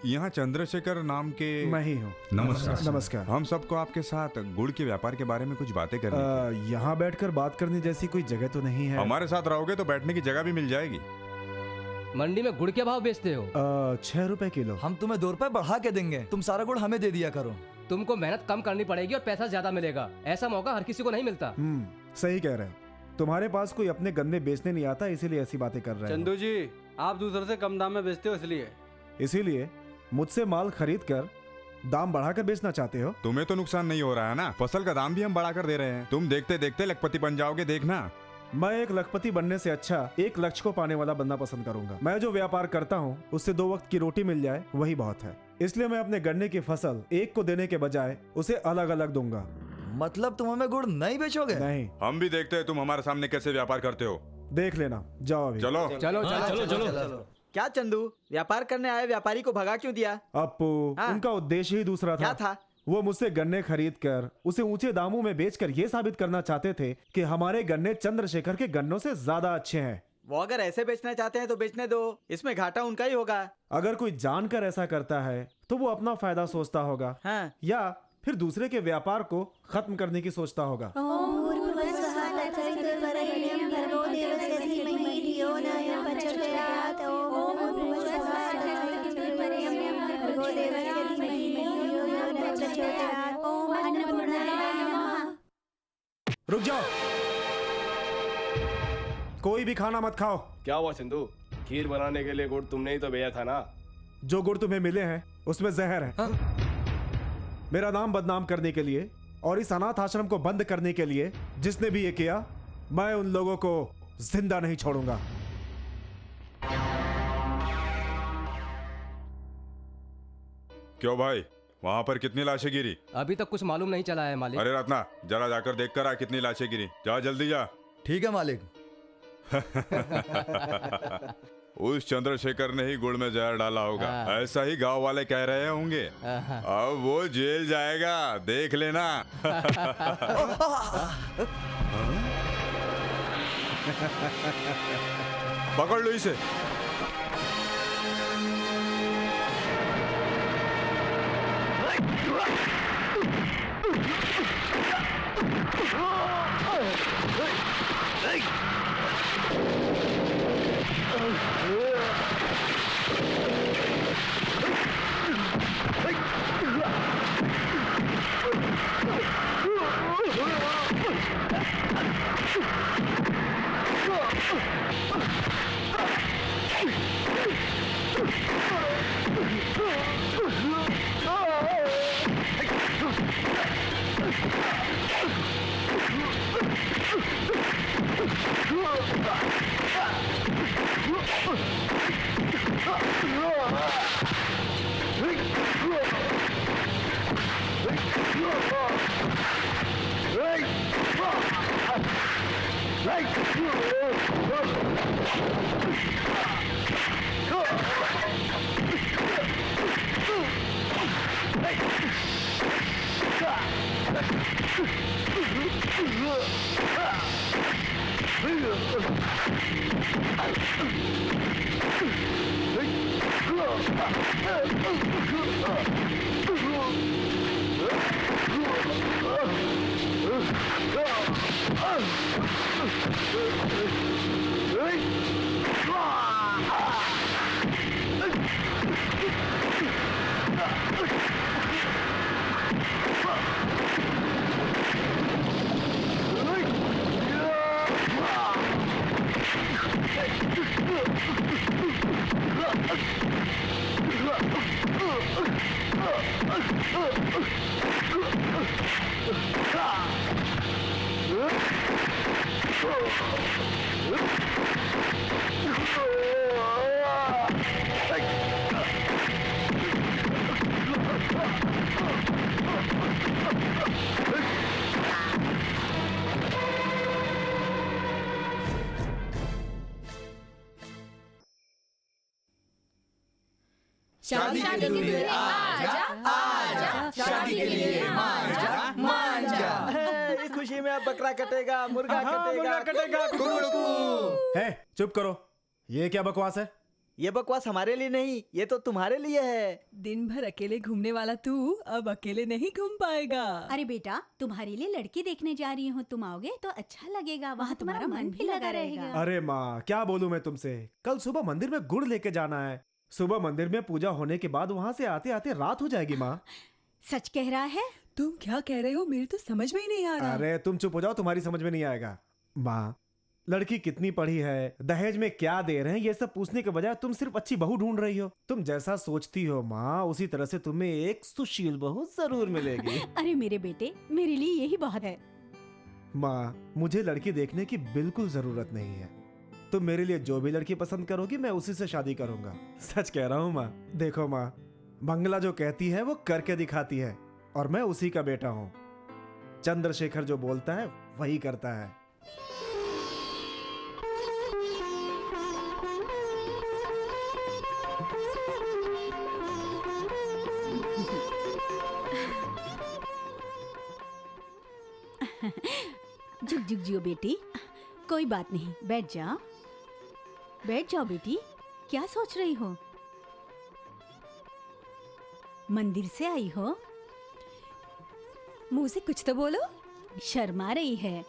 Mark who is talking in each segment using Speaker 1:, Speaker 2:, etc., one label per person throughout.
Speaker 1: यहाँ चंद्रशेखर नाम के
Speaker 2: मैं ही हूँ।
Speaker 1: नमस्कार।
Speaker 2: नमस्कार।
Speaker 1: हम सबको आपके साथ गुड़ के व्यापार के बारे में कुछ बातें करनी थी।
Speaker 2: यहाँ बैठकर बात करने जैसी कोई जगह तो नहीं है।
Speaker 1: हमारे साथ रहोगे तो बैठने की जगह भी मिल जाएगी।
Speaker 3: मंडी में गुड़ के भाव बेचते हो?
Speaker 2: 6 रुपए किलो।
Speaker 4: हम तुम्हें 2 रुपए बढ़ा के देंगे, तुम सारा गुड़ हमें दे दिया करो।
Speaker 3: तुमको मेहनत कम करनी पड़ेगी और पैसा ज्यादा मिलेगा। ऐसा मौका हर किसी को नहीं मिलता।
Speaker 2: सही कह रहे हो। तुम्हारे पास कोई अपने गन्ने बेचने नहीं आता, इसीलिए ऐसी बातें कर रहे हो।
Speaker 5: चंदू जी, आप दूसरे से कम दाम में बेचते हो
Speaker 2: इसीलिए मुझसे माल खरीद कर दाम बढ़ाकर बेचना चाहते हो।
Speaker 1: तुम्हें तो नुकसान नहीं हो रहा है ना? फसल का दाम भी हम बढ़ाकर दे रहे हैं। तुम देखते देखते लखपति बन जाओगे, देखना।
Speaker 2: मैं एक लखपति बनने से अच्छा एक लक्ष्य को पाने वाला बनना पसंद करूंगा। मैं जो व्यापार करता हूँ उससे 2 वक्त की रोटी मिल जाए वही बहुत है। इसलिए मैं अपने गन्ने की फसल एक को देने के बजाय उसे अलग अलग दूंगा।
Speaker 4: मतलब तुम हमें गुड़ नहीं बेचोगे?
Speaker 2: नहीं।
Speaker 1: हम भी देखते हैं तुम हमारे सामने कैसे व्यापार करते हो।
Speaker 2: देख लेना। जाओ अभी।
Speaker 1: चलो
Speaker 3: चलो चलो चलो।
Speaker 6: क्या चंदू, व्यापार करने आए व्यापारी को भगा क्यों दिया?
Speaker 2: अप्पू, उनका उद्देश्य ही दूसरा था।
Speaker 6: क्या था?
Speaker 2: वो मुझसे गन्ने खरीद कर उसे ऊंचे दामों में बेचकर ये साबित करना चाहते थे कि हमारे गन्ने चंद्रशेखर के गन्नों से ज्यादा अच्छे हैं।
Speaker 6: वो अगर ऐसे बेचना चाहते हैं तो बेचने दो, इसमें घाटा उनका ही होगा।
Speaker 2: अगर कोई जानकर ऐसा करता है तो वो अपना फायदा सोचता होगा।
Speaker 6: हाँ।
Speaker 2: या फिर दूसरे के व्यापार को खत्म करने की सोचता होगा। रुक जाओ, कोई भी खाना मत खाओ।
Speaker 7: क्या हुआ चंदू? खीर बनाने के लिए गुड़ तुमने ही तो भेजा था ना?
Speaker 2: जो गुड़ तुम्हें मिले हैं उसमें जहर है। मेरा नाम बदनाम करने के लिए और इस अनाथ आश्रम को बंद करने के लिए जिसने भी ये किया, मैं उन लोगों को जिंदा नहीं छोड़ूंगा।
Speaker 1: क्यों भाई, वहाँ पर कितनी लाशें गिरी?
Speaker 3: अभी तक कुछ मालूम नहीं चला है मालिक।
Speaker 1: अरे रत्ना, जरा जाकर देख कर आ कितनी लाशें गिरी। जा जल्दी जा।
Speaker 4: ठीक है मालिक।
Speaker 1: उस चंद्रशेखर ने ही गुड़ में जहर डाला होगा, ऐसा ही गांव वाले कह रहे होंगे। अब वो जेल जाएगा, देख लेना। पकड़ लो इसे।
Speaker 8: शादी के लिए आजा आजा, शादी के लिए मांजा मांजा।
Speaker 6: इस खुशी में अब बकरा कटेगा, मुर्गा कटेगा,
Speaker 2: है। चुप करो, ये क्या बकवास है?
Speaker 6: ये बकवास हमारे लिए नहीं, ये तो तुम्हारे लिए है।
Speaker 9: दिन भर अकेले घूमने वाला तू अब अकेले नहीं घूम पाएगा।
Speaker 10: अरे बेटा, तुम्हारे लिए लड़की देखने जा रही हूँ, तुम आओगे तो अच्छा लगेगा, वहाँ तुम्हारा मन भी लगा रहेगा।
Speaker 2: अरे माँ, क्या बोलूं मैं तुमसे, कल सुबह मंदिर में गुड़ लेके जाना है। सुबह मंदिर में पूजा होने के बाद वहाँ से आते आते रात हो जाएगी माँ।
Speaker 10: सच कह रहा है?
Speaker 9: तुम क्या कह रहे हो, मेरे तो समझ में ही नहीं आ रहा।
Speaker 2: अरे तुम चुप हो जाओ, तुम्हारी समझ में नहीं आएगा। माँ, लड़की कितनी पढ़ी है, दहेज में क्या दे रहे हैं, ये सब पूछने के बजाय तुम सिर्फ अच्छी बहू ढूंढ रही हो। तुम जैसा सोचती हो माँ, उसी तरह से तुम्हें एक सुशील बहू जरूर मिलेगी।
Speaker 10: अरे मेरे बेटे, मेरे लिए यही बहुत है।
Speaker 2: माँ, मुझे लड़की देखने की बिल्कुल जरूरत नहीं है। तुम मेरे लिए जो भी लड़की पसंद करोगी मैं उसी से शादी करूंगा। सच कह रहा हूँ माँ। देखो माँ, मंगला जो कहती है वो करके दिखाती है, और मैं उसी का बेटा हूँ। चंद्रशेखर जो बोलता है वही करता है।
Speaker 10: झुक झुक जियो बेटी, कोई बात नहीं, बैठ जाओ। बैठ जाओ बेटी, क्या सोच रही हो? मंदिर से आई हो?
Speaker 9: मुंह से कुछ तो बोलो।
Speaker 10: शर्मा रही है,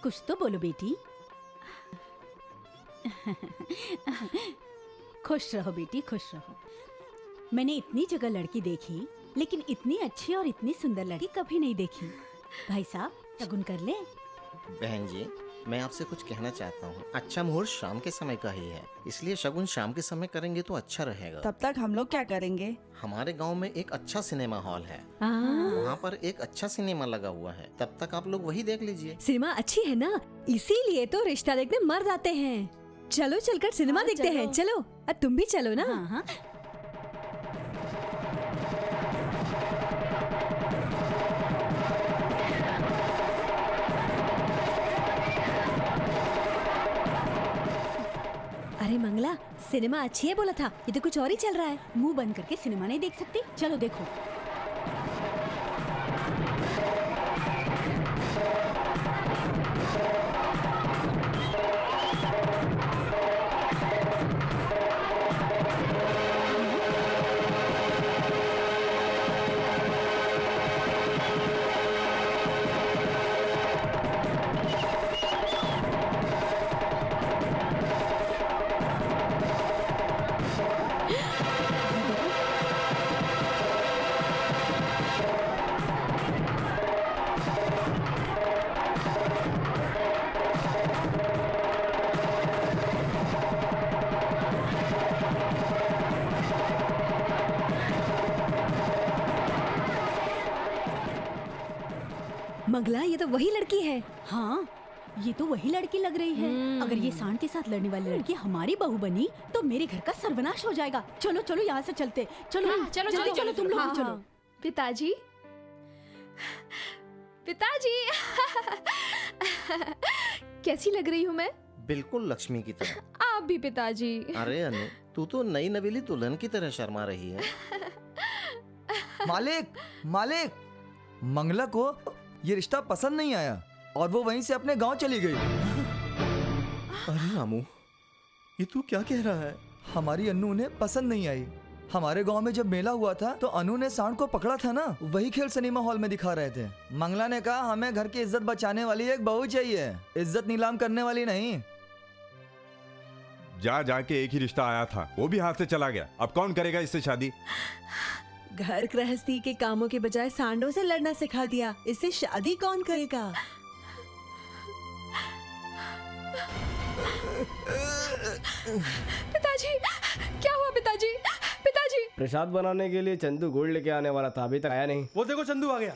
Speaker 10: कुछ तो बोलो बेटी। खुश रहो बेटी, खुश रहो। मैंने इतनी जगह लड़की देखी, लेकिन इतनी अच्छी और इतनी सुंदर लड़की कभी नहीं देखी। भाई साहब, शगुन कर ले।
Speaker 11: बहन जी, मैं आपसे कुछ कहना चाहता हूँ। अच्छा मुहूर्त शाम के समय का ही है, इसलिए शगुन शाम के समय करेंगे तो अच्छा रहेगा।
Speaker 9: तब तक हम लोग क्या करेंगे?
Speaker 11: हमारे गांव में एक अच्छा सिनेमा हॉल है, वहाँ पर एक अच्छा सिनेमा लगा हुआ है, तब तक आप लोग वही देख लीजिए।
Speaker 9: सिनेमा अच्छी है ना, इसीलिए तो रिश्ता देखने मर्द आते हैं। चलो चलकर सिनेमा देखते हैं। चलो, तुम भी चलो ना।
Speaker 10: हाँ हाँ।
Speaker 9: अरे मंगला, सिनेमा अच्छी है बोला था, ये तो कुछ और ही चल रहा है।
Speaker 10: मुंह बंद करके सिनेमा नहीं देख सकती? चलो देखो।
Speaker 9: मंगला, ये तो वही लड़की है।
Speaker 10: हाँ, ये तो वही लड़की लग रही है। अगर ये सांड के साथ लड़ने वाली लड़की हमारी बहू बनी तो मेरे घर का सर्वनाश हो जाएगा। चलो चलो, यहाँ से चलते। चलो चलो चलो, चलो तुम लोग भी चलो।
Speaker 8: पिताजी, पिताजी, कैसी लग रही हूँ मैं?
Speaker 11: बिल्कुल लक्ष्मी की तरह।
Speaker 8: आप भी पिताजी।
Speaker 11: अरे अनु, तू तो नई नवेली दुल्हन की तरह शर्मा रही है।
Speaker 4: मालिक, मालिक, मंगला को ये रिश्ता पसंद नहीं आया और वो वहीं से अपने गांव चली गई।
Speaker 11: अरे रामू, ये तू क्या कह रहा है?
Speaker 4: हमारी अन्नू उन्हें पसंद नहीं आई। हमारे गांव में जब मेला हुआ था तो अनु ने सांड को पकड़ा था ना, वही खेल सिनेमा हॉल में दिखा रहे थे। मंगला ने कहा हमें घर की इज्जत बचाने वाली एक बहू चाहिए, इज्जत नीलाम करने वाली नहीं।
Speaker 1: जा जाके एक ही रिश्ता आया था, वो भी हाथ से चला गया। अब कौन करेगा इससे शादी?
Speaker 9: घर गृहस्थी के कामों के बजाय सांडों से लड़ना सिखा दिया, इससे शादी कौन करेगा?
Speaker 8: पिताजी, क्या हुआ पिताजी? पिताजी,
Speaker 7: प्रसाद बनाने के लिए चंदू गुड़ लेके आने वाला था, अभी तक आया नहीं।
Speaker 5: वो देखो चंदू आ गया।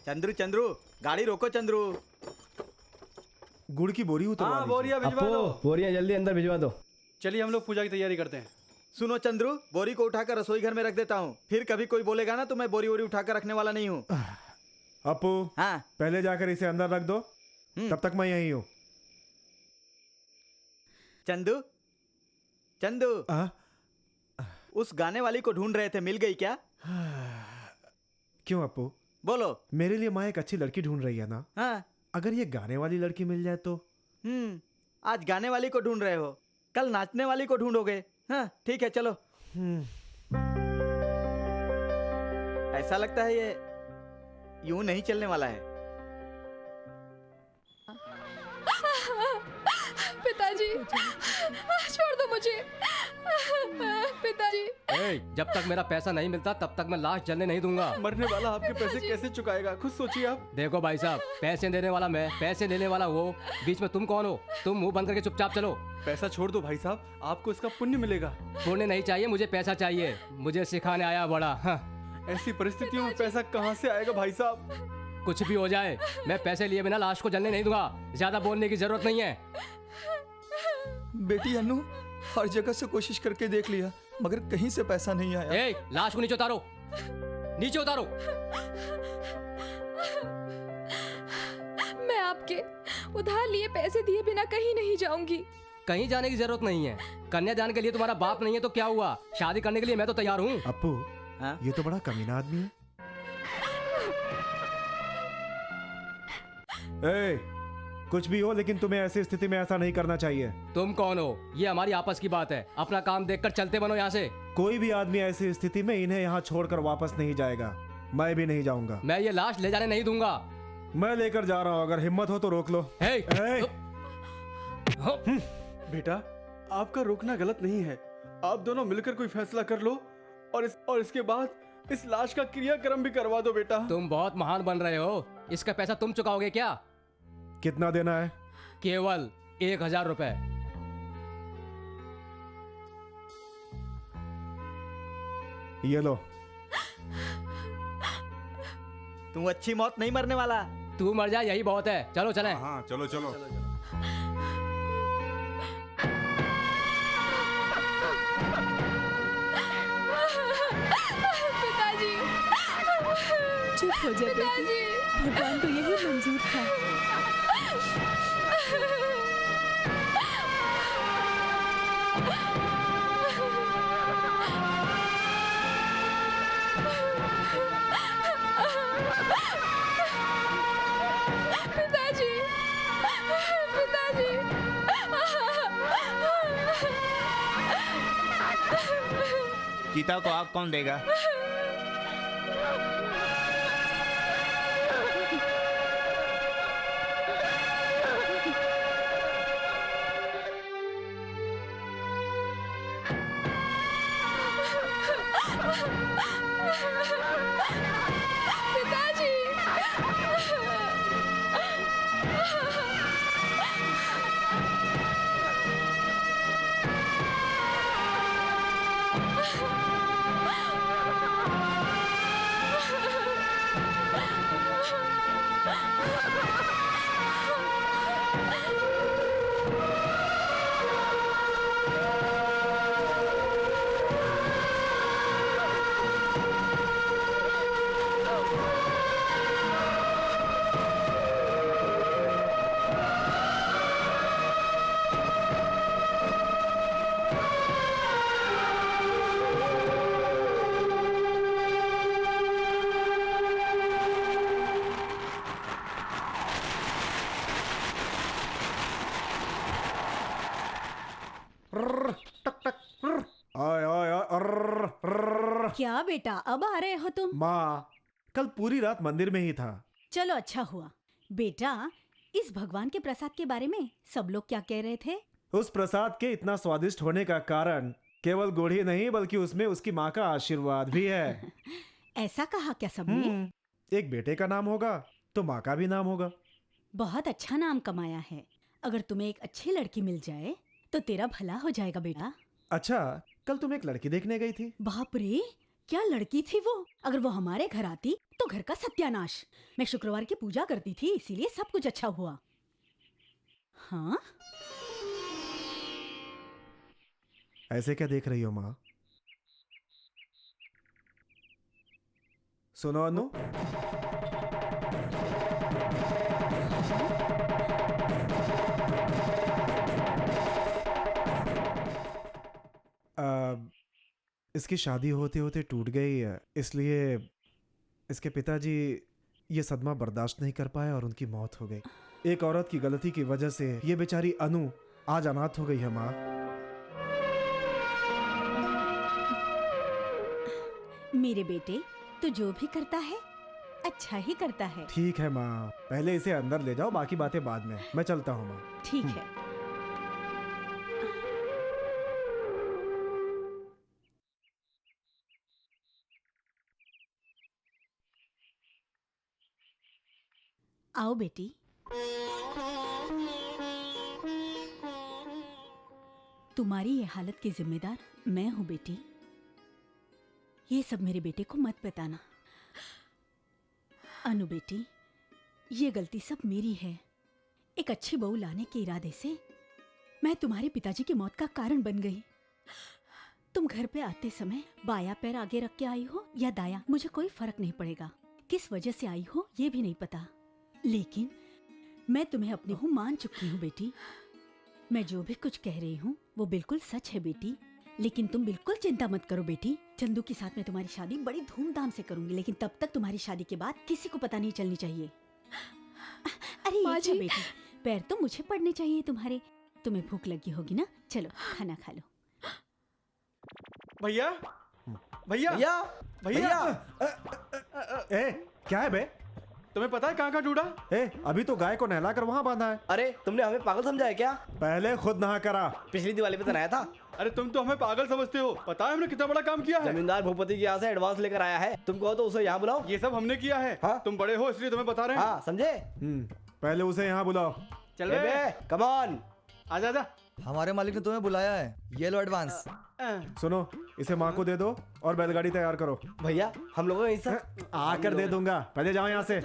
Speaker 6: चंद्रू, चंद्रू, गाड़ी रोको चंद्रू।
Speaker 2: गुड़ की बोरी उतरवा
Speaker 5: हाँ,
Speaker 2: दीजिए।
Speaker 5: बोरिया भिजवा दो।
Speaker 7: बोरियां जल्दी अंदर भिजवा दो।
Speaker 5: चलिए हम लोग पूजा की तैयारी करते हैं।
Speaker 6: सुनो चंद्रू, बोरी को उठाकर रसोई घर में रख देता हूँ, फिर कभी कोई बोलेगा ना तो मैं बोरी वोरी उठाकर रखने वाला नहीं हूँ।
Speaker 2: अपू,
Speaker 6: हाँ,
Speaker 2: पहले जाकर इसे अंदर रख दो, तब तक मैं यहीं हूँ।
Speaker 6: चंदू, चंदू, उस गाने वाली को ढूंढ रहे थे, मिल गई क्या?
Speaker 2: क्यों अपू?
Speaker 6: बोलो।
Speaker 2: मेरे लिए माँ एक अच्छी लड़की ढूंढ रही है ना।
Speaker 6: हाँ।
Speaker 2: अगर ये गाने वाली लड़की मिल जाए तो?
Speaker 6: आज गाने वाली को ढूंढ रहे हो, कल नाचने वाली को ढूंढोगे। हाँ ठीक है चलो। ऐसा लगता है ये यूं नहीं चलने वाला है।
Speaker 12: पिताजी छोड़ दो मुझे पिताजी।
Speaker 3: जब तक मेरा पैसा नहीं मिलता तब तक मैं लाश जलने नहीं दूंगा।
Speaker 5: मरने वाला आपके पैसे कैसे चुकाएगा, खुद सोचिए आप।
Speaker 3: देखो भाई साहब, पैसे देने वाला मैं, पैसे लेने वाला वो, बीच में तुम कौन हो? तुम मुंह बंद करके चुपचाप चलो।
Speaker 5: पैसा छोड़ दो भाई साहब, आपको इसका पुण्य मिलेगा।
Speaker 3: पुण्य नहीं चाहिए, मुझे पैसा चाहिए। मुझे सिखाने आया बड़ा। हाँ।
Speaker 5: ऐसी परिस्थितियों में पैसा कहाँ से आएगा भाई साहब?
Speaker 3: कुछ भी हो जाए, मैं पैसे लिए बिना लाश को जलने नहीं दूंगा। ज्यादा बोलने की जरूरत नहीं है।
Speaker 4: बेटी अनु, हर जगह से कोशिश करके देख लिया मगर कहीं से पैसा नहीं आया।
Speaker 3: लाश को नीचे उतारो, नीचे उतारो।
Speaker 12: मैं आपके उधार लिए पैसे दिए बिना कहीं नहीं जाऊंगी।
Speaker 3: कहीं जाने की जरूरत नहीं है। कन्यादान के लिए तुम्हारा बाप नहीं है तो क्या हुआ? शादी करने के लिए मैं तो तैयार हूँ।
Speaker 2: अप्पू, ये तो बड़ा कमीना आदमी है। कुछ भी हो लेकिन तुम्हें ऐसी स्थिति में ऐसा नहीं करना चाहिए।
Speaker 3: तुम कौन हो? ये हमारी आपस की बात है। अपना काम देखकर चलते बनो यहाँ से।
Speaker 2: कोई भी आदमी ऐसी स्थिति में इन्हें यहाँ छोड़कर वापस नहीं जाएगा। मैं भी नहीं जाऊंगा।
Speaker 3: मैं ये लाश ले जाने नहीं दूंगा।
Speaker 2: मैं लेकर जा रहा हूँ, अगर हिम्मत हो तो रोक लो।
Speaker 5: बेटा, आपका रोकना गलत नहीं है। आप दोनों मिलकर कोई फैसला कर लो और इसके बाद इस लाश का क्रियाक्रम भी करवा दो बेटा।
Speaker 3: तुम बहुत महान बन रहे हो। इसका पैसा तुम चुकाओगे क्या?
Speaker 2: कितना देना है?
Speaker 3: केवल 1000 रुपए।
Speaker 2: ये लो।
Speaker 6: तू अच्छी मौत नहीं मरने वाला।
Speaker 3: तू मर जा यही बहुत है। चलो चलें।
Speaker 1: हाँ चलो चलो।
Speaker 12: पिताजी
Speaker 9: चुप हो जा बेटी, भगवान को यही मंजूर था।
Speaker 12: पिताजी, पिताजी।
Speaker 13: गीता को आग कौन देगा?
Speaker 12: पिताजी।
Speaker 10: क्या बेटा, अब आ रहे हो तुम?
Speaker 2: माँ, कल पूरी रात मंदिर में ही था।
Speaker 10: चलो अच्छा हुआ। बेटा, इस भगवान के प्रसाद के बारे में सब लोग क्या कह रहे थे?
Speaker 2: उस प्रसाद के इतना स्वादिष्ट होने का कारण केवल गुड़ ही नहीं बल्कि उसमें उसकी माँ का आशीर्वाद भी है।
Speaker 10: ऐसा कहा क्या सबने?
Speaker 2: एक बेटे का नाम होगा तो माँ का भी नाम होगा।
Speaker 10: बहुत अच्छा नाम कमाया है। अगर तुम्हें एक अच्छी लड़की मिल जाए तो तेरा भला हो जाएगा बेटा।
Speaker 2: अच्छा, कल तुम एक लड़की देखने गई थी?
Speaker 10: बाप रे, क्या लड़की थी वो! अगर वो हमारे घर आती तो घर का सत्यानाश। मैं शुक्रवार की पूजा करती थी इसीलिए सब कुछ अच्छा हुआ। हाँ,
Speaker 2: ऐसे क्या देख रही हो माँ? सुनो अनु, इसकी शादी होते होते टूट गई, इसलिए इसके पिताजी ये सदमा बर्दाश्त नहीं कर पाए और उनकी मौत हो गई। एक औरत की गलती की वजह से ये बेचारी अनु आज अनाथ हो गई है माँ।
Speaker 10: मेरे बेटे, तू जो भी करता है अच्छा ही करता है।
Speaker 2: ठीक है माँ, पहले इसे अंदर ले जाओ, बाकी बातें बाद में। मैं चलता हूँ माँ।
Speaker 10: ठीक है। आओ बेटी। तुम्हारी ये हालत की जिम्मेदार मैं हूँ बेटी। ये सब मेरे बेटे को मत बताना। अनु बेटी, ये गलती सब मेरी है। एक अच्छी बहू लाने के इरादे से मैं तुम्हारे पिताजी की मौत का कारण बन गई। तुम घर पे आते समय बाया पैर आगे रख के आई हो या दाया, मुझे कोई फर्क नहीं पड़ेगा। किस वजह से आई हो ये भी नहीं पता, लेकिन मैं तुम्हें अपनी हूँ मान चुकी हूँ बेटी। मैं जो भी कुछ कह रही हूँ वो बिल्कुल सच है बेटी। लेकिन तुम बिल्कुल चिंता मत करो बेटी। चंदू के साथ मैं तुम्हारी शादी बड़ी धूमधाम से करूंगी, लेकिन तब तक तुम्हारी शादी के बाद किसी को पता नहीं चलनी चाहिए। अरे ये क्या बेटी, पैर तो मुझे पड़ने चाहिए तुम्हारे। तुम्हें भूख लगी होगी ना, चलो खाना खा लो।
Speaker 5: भैया भैया भैया
Speaker 2: भैया, ए क्या है बे?
Speaker 5: तुम्हें पता है कहाँ का ढूंढा?
Speaker 2: अभी तो गाय को नहला कर वहाँ बांधा है।
Speaker 8: अरे तुमने हमें पागल समझा है क्या?
Speaker 2: पहले खुद नहा करा।
Speaker 8: पिछली दिवाली पे तो नहाया था।
Speaker 5: अरे तुम तो हमें पागल समझते हो। पता है हमने कितना बड़ा काम किया है।
Speaker 8: जमींदार भूपति के यहाँ से एडवांस लेकर आया है। तुम कहो तो उसे यहाँ बुलाओ।
Speaker 5: ये सब हमने किया है।
Speaker 8: हाँ?
Speaker 5: तुम बड़े हो इसलिए तुम्हें बता रहे हैं।
Speaker 8: हाँ समझे?
Speaker 2: पहले उसे यहाँ बुलाओ।
Speaker 5: चल बे,
Speaker 8: कम ऑन,
Speaker 5: आजा आजा।
Speaker 4: हमारे मालिक ने तुम्हें बुलाया है, ये लो एडवांस।
Speaker 2: सुनो, इसे माँ को दे दो और बैलगाड़ी तैयार करो।
Speaker 8: भैया हम लोगों का हिस्सा
Speaker 2: आकर दे दूंगा, पहले जाओ यहाँ से।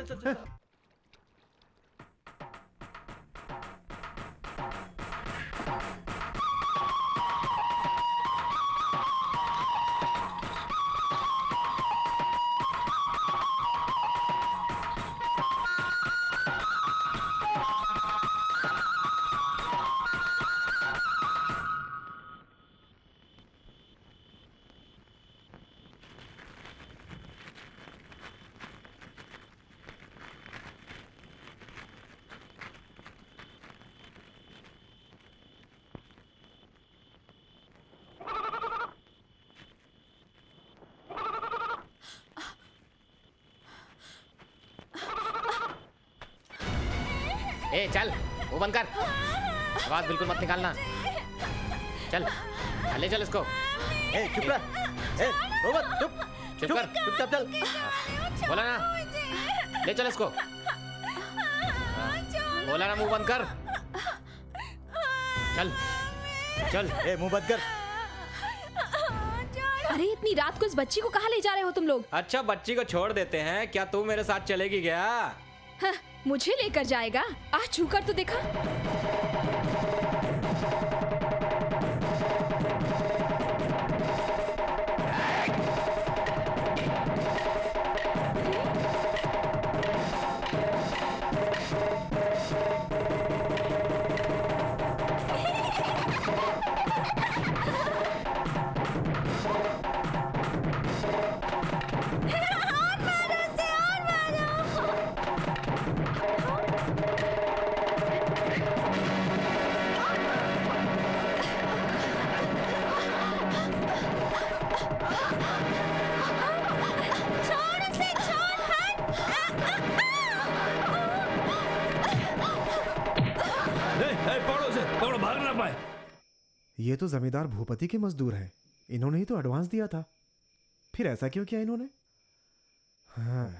Speaker 14: ए चल, वो बंद कर। आवाज बिल्कुल मत निकालना। चल ले चल इसको।
Speaker 8: ए चुप रह। ए रोबत चुप
Speaker 14: चुप कर,
Speaker 8: चुपचाप चल।
Speaker 14: बोला ना, ले चल इसको। बोला ना मुंह बंद कर। चल चल।
Speaker 8: ए मुंह बंद कर।
Speaker 12: अरे इतनी रात को इस बच्ची को कहाँ ले जा रहे हो तुम लोग?
Speaker 14: अच्छा बच्ची को छोड़ देते हैं, क्या तू मेरे साथ चलेगी क्या?
Speaker 12: हाँ, मुझे लेकर जाएगा? आज छूकर तो देखा।
Speaker 2: ये तो जमींदार भूपति के मजदूर हैं। इन्होंने ही तो एडवांस दिया था, फिर ऐसा क्यों किया इन्होंने? हाँ।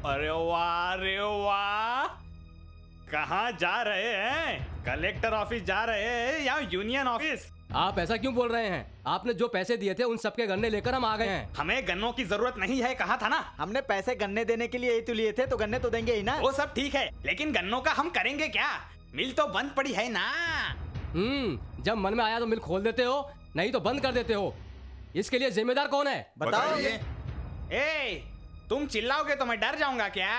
Speaker 13: अरे वाह, कहाँ जा रहे हैं? कलेक्टर ऑफिस जा रहे हैं या यूनियन ऑफिस?
Speaker 3: आप ऐसा क्यों बोल रहे हैं? आपने जो पैसे दिए थे उन सबके गन्ने लेकर हम आ गए हैं।
Speaker 13: हमें गन्नों की जरूरत नहीं है, कहा था ना।
Speaker 6: हमने पैसे गन्ने देने के लिए ही तो लिए थे, तो गन्ने तो देंगे ही ना।
Speaker 13: वो सब ठीक है, लेकिन गन्नों का हम करेंगे क्या? मिल तो बंद पड़ी है ना।
Speaker 3: जब मन में आया तो मिल खोल देते हो, नहीं तो बंद कर देते हो। इसके लिए जिम्मेदार कौन है?
Speaker 6: बताओ।
Speaker 13: ए, तुम चिल्लाओगे तो मैं डर जाऊंगा क्या?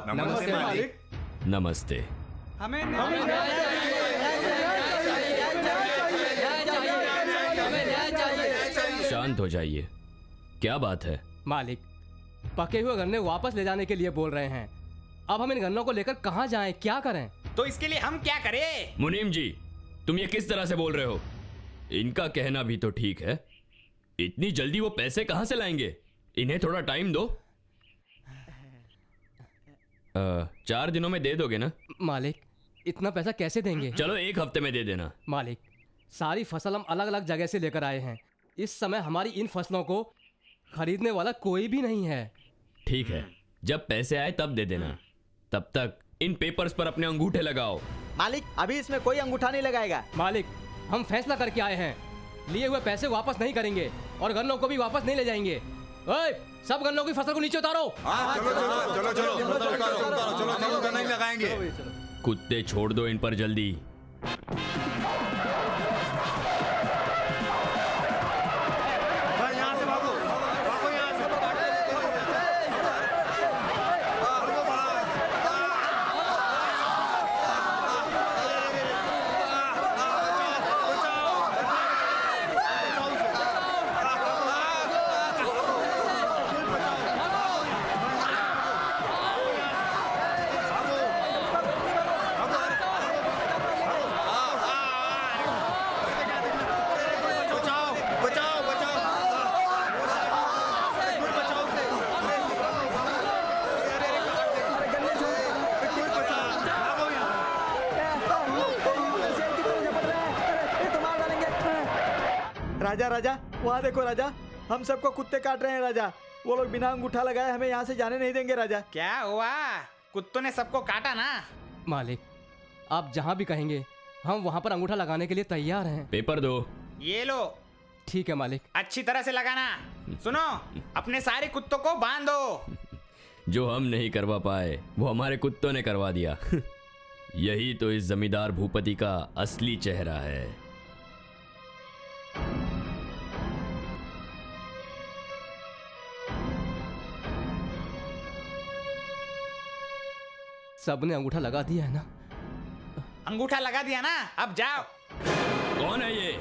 Speaker 3: नमस्ते मालिक।
Speaker 15: नमस्ते।
Speaker 6: हमें
Speaker 15: शांत हो जाइए, क्या बात है?
Speaker 3: मालिक, पके हुए गन्ने वापस ले जाने के लिए बोल रहे हैं। अब हम इन गन्नों को लेकर कहाँ जाएं, क्या करें?
Speaker 13: तो इसके लिए हम क्या करें?
Speaker 15: मुनीम जी, तुम ये किस तरह से बोल रहे हो? इनका कहना भी तो ठीक है। इतनी जल्दी वो पैसे कहाँ से लाएंगे? इन्हें थोड़ा टाइम दो। 4 दिनों में दे दोगे ना?
Speaker 3: मालिक, इतना पैसा कैसे देंगे?
Speaker 15: चलो 1 हफ्ते में दे देना।
Speaker 3: मालिक, सारी फसल हम अलग अलग जगह से लेकर आए हैं। इस समय हमारी इन फसलों को खरीदने वाला कोई भी नहीं है।
Speaker 15: ठीक है, जब पैसे आए तब दे देना। तब तक इन पेपर्स पर अपने अंगूठे लगाओ।
Speaker 6: मालिक, अभी इसमें कोई अंगूठा नहीं लगाएगा।
Speaker 3: मालिक, हम फैसला करके आए हैं, लिए हुए पैसे वापस नहीं करेंगे और गन्नों को भी वापस नहीं ले जाएंगे। ओए, सब गन्नों की फसल को नीचे उतारो।
Speaker 1: चलो नहीं लगाएंगे।
Speaker 15: कुत्ते छोड़ दो इन पर जल्दी।
Speaker 1: यहाँ से भागो, भागो यहाँ से।
Speaker 6: राजा राजा, वहाँ देखो राजा, हम सबको कुत्ते काट रहे हैं राजा। वो लोग बिना अंगूठा लगाए हमें यहाँ से जाने नहीं देंगे राजा।
Speaker 13: क्या हुआ? कुत्तों ने सबको काटा ना?
Speaker 3: मालिक, आप जहाँ भी कहेंगे हम वहाँ पर अंगूठा लगाने के लिए तैयार हैं।
Speaker 15: पेपर दो।
Speaker 13: ये लो।
Speaker 3: ठीक है मालिक।
Speaker 13: अच्छी तरह से लगाना। सुनो, अपने सारे कुत्तों को बांध दो।
Speaker 15: जो हम नहीं करवा पाए वो हमारे कुत्तों ने करवा दिया। यही तो इस जमींदार भूपति का असली चेहरा है।
Speaker 3: सबने अंगूठा लगा दिया है ना?
Speaker 13: अंगूठा लगा दिया ना? अब जाओ।
Speaker 15: कौन है ये?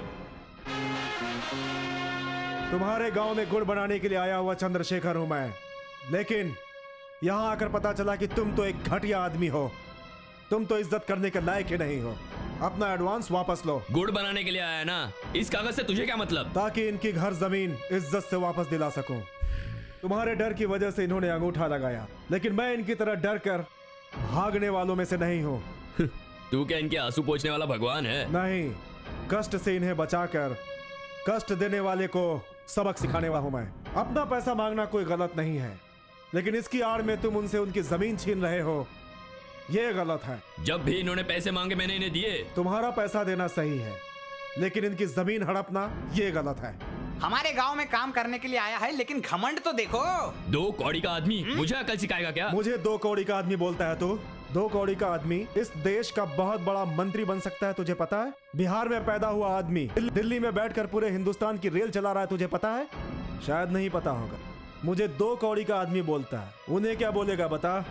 Speaker 2: तुम्हारे गांव में गुड़ बनाने के लिए आया हुआ चंद्रशेखर हूं मैं। लेकिन यहां आकर पता चला कि तुम तो एक घटिया आदमी हो। तुम तो इज्जत करने के लायक ही नहीं हो। अपना एडवांस वापस लो।
Speaker 15: गुड़ बनाने के लिए आया ना? इस कागज से तुझे क्या मतलब?
Speaker 2: ताकि इनकी घर जमीन इज्जत से वापस दिला सकूं। तुम्हारे डर की वजह से इन्होंने अंगूठा लगाया, लेकिन मैं इनकी तरह डर कर भागने वालों में से नहीं हूँ।
Speaker 15: तू क्या इनके आंसू पोंछने वाला भगवान है?
Speaker 2: नहीं, कष्ट से इन्हें बचाकर कष्ट देने वाले को सबक सिखाने वाला हूँ मैं। अपना पैसा मांगना कोई गलत नहीं है, लेकिन इसकी आड़ में तुम उनसे उनकी जमीन छीन रहे हो, ये गलत है।
Speaker 15: जब भी इन्होंने पैसे मांगे मैंने इन्हें दिए।
Speaker 2: तुम्हारा पैसा देना सही है, लेकिन इनकी जमीन हड़पना ये गलत है।
Speaker 13: हमारे गांव में काम करने के लिए आया है, लेकिन घमंड तो देखो।
Speaker 15: 2 कौड़ी का आदमी मुझे अकल सिखाएगा क्या?
Speaker 2: मुझे 2 कौड़ी का आदमी बोलता है तू? 2 कौड़ी का आदमी इस देश का बहुत बड़ा मंत्री बन सकता है, तुझे पता है? बिहार में पैदा हुआ आदमी दिल्ली में बैठकर पूरे हिंदुस्तान की रेल चला रहा है, तुझे पता है? शायद नहीं पता होगा। मुझे 2 कौड़ी का आदमी बोलता है, उन्हें क्या बोलेगा बता?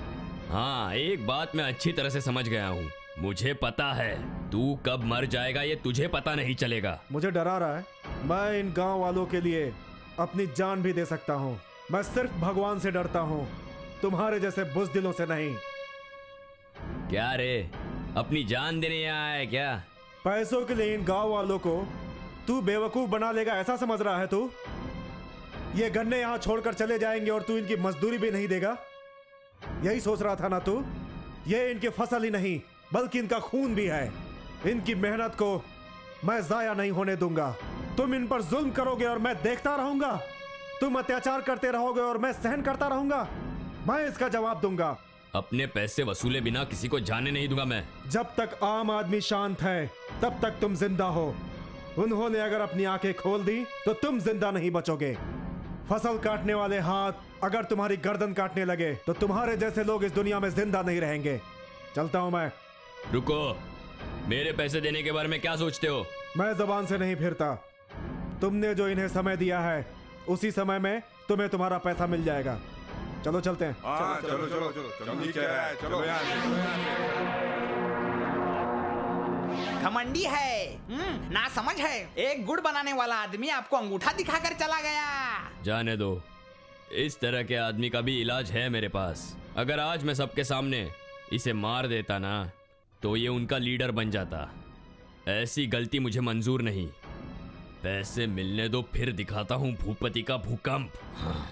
Speaker 15: हाँ, एक बात मैं अच्छी तरह से समझ गया हूँ। मुझे पता है तू कब मर जाएगा ये तुझे पता नहीं चलेगा।
Speaker 2: मुझे डरा रहा है? मैं इन गांव वालों के लिए अपनी जान भी दे सकता हूँ। मैं सिर्फ भगवान से डरता हूँ, तुम्हारे जैसे बुज़दिलों से नहीं।
Speaker 15: क्या रे, अपनी जान देने यहाँ आया है क्या?
Speaker 2: पैसों के लिए इन गांव वालों को तू बेवकूफ बना लेगा ऐसा समझ रहा है तू? ये गन्ने यहाँ छोड़कर चले जाएंगे और तू इनकी मजदूरी भी नहीं देगा, यही सोच रहा था ना तू? ये इनकी फसल ही नहीं बल्कि इनका खून भी है। इनकी मेहनत को मैं जाया नहीं होने दूंगा। तुम इन पर जुल्म करोगे और मैं देखता रहूंगा। तुम अत्याचार करते रहोगे और मैं सहन करता रहूंगा। मैं इसका जवाब दूंगा।
Speaker 15: अपने पैसे वसूले बिना किसी को जाने नहीं दूंगा मैं।
Speaker 2: जब तक आम आदमी शांत है तब तक तुम जिंदा हो। उन्होंने अगर अपनी आंखें खोल दी तो तुम जिंदा नहीं बचोगे। फसल काटने वाले हाथ अगर तुम्हारी गर्दन काटने लगे तो तुम्हारे जैसे लोग इस दुनिया में जिंदा नहीं रहेंगे। चलता हूं मैं।
Speaker 15: रुको, मेरे पैसे देने के बारे में क्या सोचते हो?
Speaker 2: मैं जबान से नहीं फिरता। तुमने जो इन्हें समय दिया है उसी समय में तुम्हें तुम्हारा पैसा मिल जाएगा। चलो चलते हैं।
Speaker 1: हाँ चलो चलो चलो चलो ठीक कह रहा है, चलो यहाँ
Speaker 16: घमंडी है, ना समझ है। एक गुड़ बनाने वाला आदमी आपको अंगूठा दिखाकर चला गया।
Speaker 15: जाने दो, इस तरह के आदमी का भी इलाज है मेरे पास। अगर आज मैं सबके सामने इसे मार देता ना तो ये उनका लीडर बन जाता। ऐसी गलती मुझे मंजूर नहीं। पैसे मिलने दो, फिर दिखाता हूं भूपति का भूकंप। हाँ।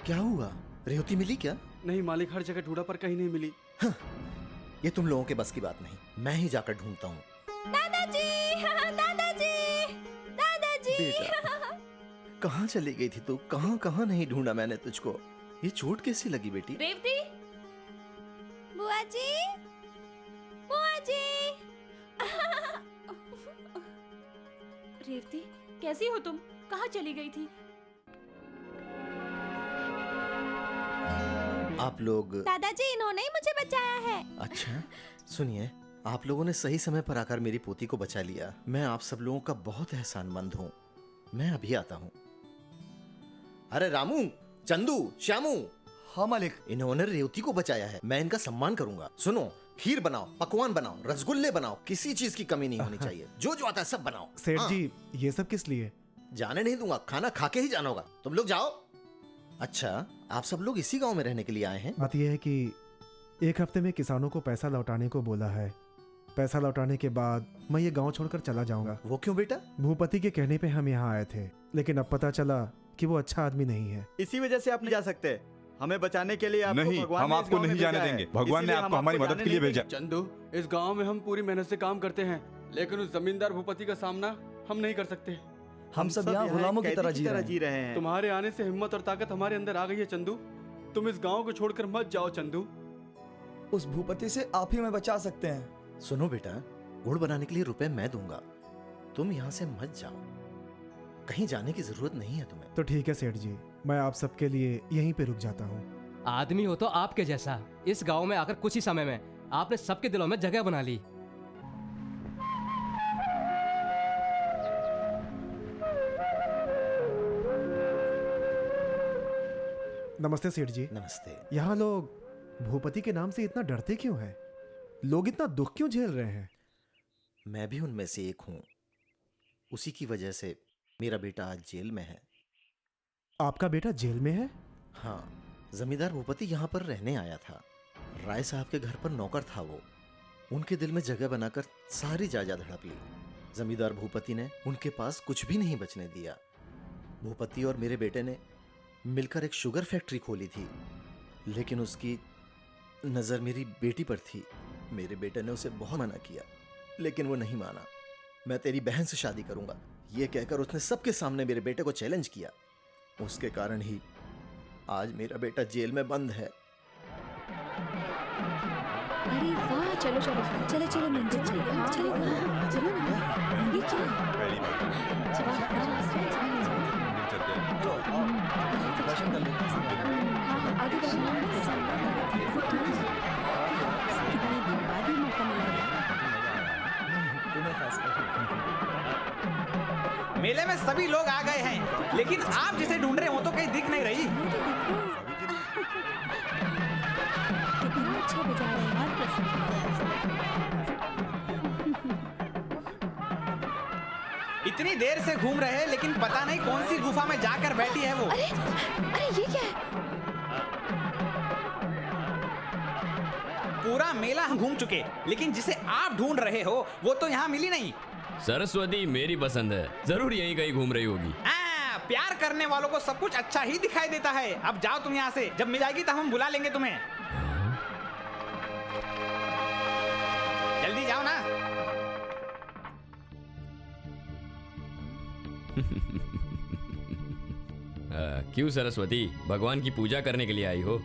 Speaker 11: क्या हुआ? रेवती मिली क्या?
Speaker 5: नहीं मालिक, हर जगह ढूंढा पर कहीं नहीं मिली।
Speaker 11: हाँ, ये तुम लोगों के बस की बात नहीं, मैं ही जाकर ढूंढता हूँ।
Speaker 8: दादाजी, दादाजी, दादाजी।
Speaker 11: बेटा, कहाँ चली गई थी तू? कहाँ कहाँ नहीं ढूंढा मैंने तुझको। ये चोट कैसी लगी बेटी?
Speaker 8: रेवती, बुआ जी, बुआ जी।
Speaker 10: रेवती, कैसी हो तुम? कहाँ चली गई थी?
Speaker 11: आप लोग?
Speaker 8: दादाजी, इन्होंने ही मुझे बचाया है।
Speaker 11: अच्छा, सुनिए, आप लोगों ने सही समय पर आकर मेरी पोती को बचा लिया। मैं आप सब लोगों का बहुत एहसानमंद हूँ। मैं अभी आता हूँ। अरे रामू, चंदू, श्यामू।
Speaker 4: हाँ मालिक।
Speaker 11: इन्होंने रेवती को बचाया है, मैं इनका सम्मान करूंगा। सुनो, खीर बनाओ, पकवान बनाओ, रसगुल्ले बनाओ, किसी चीज की कमी नहीं होनी चाहिए। जो जो आता है सब बनाओ।
Speaker 2: सेठ जी, ये सब किस लिए?
Speaker 11: जाने नहीं दूंगा, खाना खा के ही जाना होगा। तुम लोग जाओ। अच्छा, आप सब लोग इसी गांव में रहने के लिए आए हैं?
Speaker 2: बात यह है कि एक हफ्ते में किसानों को पैसा लौटाने को बोला है। पैसा लौटाने के बाद मैं ये गांव छोड़कर चला जाऊंगा।
Speaker 11: वो क्यों बेटा?
Speaker 2: भूपति के कहने पे हम यहाँ आए थे, लेकिन अब पता चला कि वो अच्छा आदमी नहीं है।
Speaker 6: इसी वजह से आप नहीं जा सकते। हमें बचाने के लिए आपको
Speaker 1: नहीं,
Speaker 6: भगवान
Speaker 1: हम
Speaker 6: ने इस
Speaker 1: आपको
Speaker 6: गांव में
Speaker 1: नहीं जाने
Speaker 6: भेजा है।
Speaker 1: देंगे। भगवान ने
Speaker 6: इसीलिए
Speaker 1: आपको
Speaker 6: हम
Speaker 1: हमारी
Speaker 6: आपको
Speaker 1: मदद के
Speaker 6: जाने
Speaker 1: लिए
Speaker 6: नहीं
Speaker 1: भेजा।
Speaker 6: देंगे।
Speaker 5: चंदू, इस गांव में हम पूरी मेहनत से काम करते हैं, लेकिन उस जमींदार भूपति का सामना हम नहीं कर सकते।
Speaker 4: हम सब यहाँ गुलामों की तरह जी रहे हैं।
Speaker 5: तुम्हारे आने से हिम्मत और ताकत हमारे अंदर आ गई है चंदू। तुम इस गांव को छोड़कर मत जाओ चंदू।
Speaker 4: उस भूपति से आप ही में बचा सकते हैं।
Speaker 11: सुनो बेटा, गुड़ बनाने के लिए रुपए मैं दूंगा। तुम यहाँ से मत जाओ, कहीं जाने की जरूरत नहीं है तुम्हें।
Speaker 2: तो ठीक है सेठ जी, मैं आप सबके लिए यहीं पे रुक जाता हूँ।
Speaker 3: आदमी हो तो आपके जैसा। इस गांव में आकर कुछ ही समय में आपने सबके दिलों में जगह बना ली।
Speaker 2: नमस्ते सेठ जी।
Speaker 11: नमस्ते।
Speaker 2: यहाँ लोग भूपति के नाम से इतना डरते क्यों हैं? लोग इतना दुख क्यों झेल रहे हैं?
Speaker 11: मैं भी उनमें से एक हूँ। उसी की वजह से मेरा बेटा आज जेल में है।
Speaker 2: आपका बेटा जेल में है?
Speaker 11: हाँ, जमींदार भूपति यहाँ पर रहने आया था। राय साहब के घर पर नौकर था वो। उनके दिल में जगह बनाकर सारी जायदाद हड़प ली। जमींदार भूपति ने उनके पास कुछ भी नहीं बचने दिया। भूपति और मेरे बेटे ने मिलकर एक शुगर फैक्ट्री खोली थी, लेकिन उसकी नजर मेरी बेटी पर थी। मेरे बेटे ने उसे बहुत मना किया, लेकिन वो नहीं माना। मैं तेरी बहन से शादी करूंगा, ये कहकर उसने सबके सामने मेरे बेटे को चैलेंज किया। उसके कारण ही आज मेरा बेटा जेल में बंद है।
Speaker 9: अरे वाह, चलो चलो चलो चलो मंदिर चलो चलो चलो। ये क्या?
Speaker 4: दर्शन कर लेते हैं।
Speaker 9: आगे
Speaker 16: मेले में सभी लोग आ गए हैं, लेकिन आप जिसे ढूंढ रहे हो तो कहीं दिख नहीं रही।
Speaker 9: कितना अच्छा बजा रहे हैं।
Speaker 16: इतनी देर से घूम रहे हैं, लेकिन पता नहीं कौन सी गुफा में जाकर बैठी है वो।
Speaker 9: अरे ये क्या है?
Speaker 16: पूरा मेला हम घूम चुके, लेकिन जिसे आप ढूंढ रहे हो वो तो यहाँ मिली नहीं।
Speaker 15: सरस्वती मेरी पसंद है, जरूर यहीं कहीं घूम रही होगी।
Speaker 16: प्यार करने वालों को सब कुछ अच्छा ही दिखाई देता है। अब जाओ तुम यहाँ से, जब मिल जाएगी तब हम बुला लेंगे तुम्हें। जल्दी जाओ ना।
Speaker 15: क्यों सरस्वती, भगवान की पूजा करने के लिए आई हो?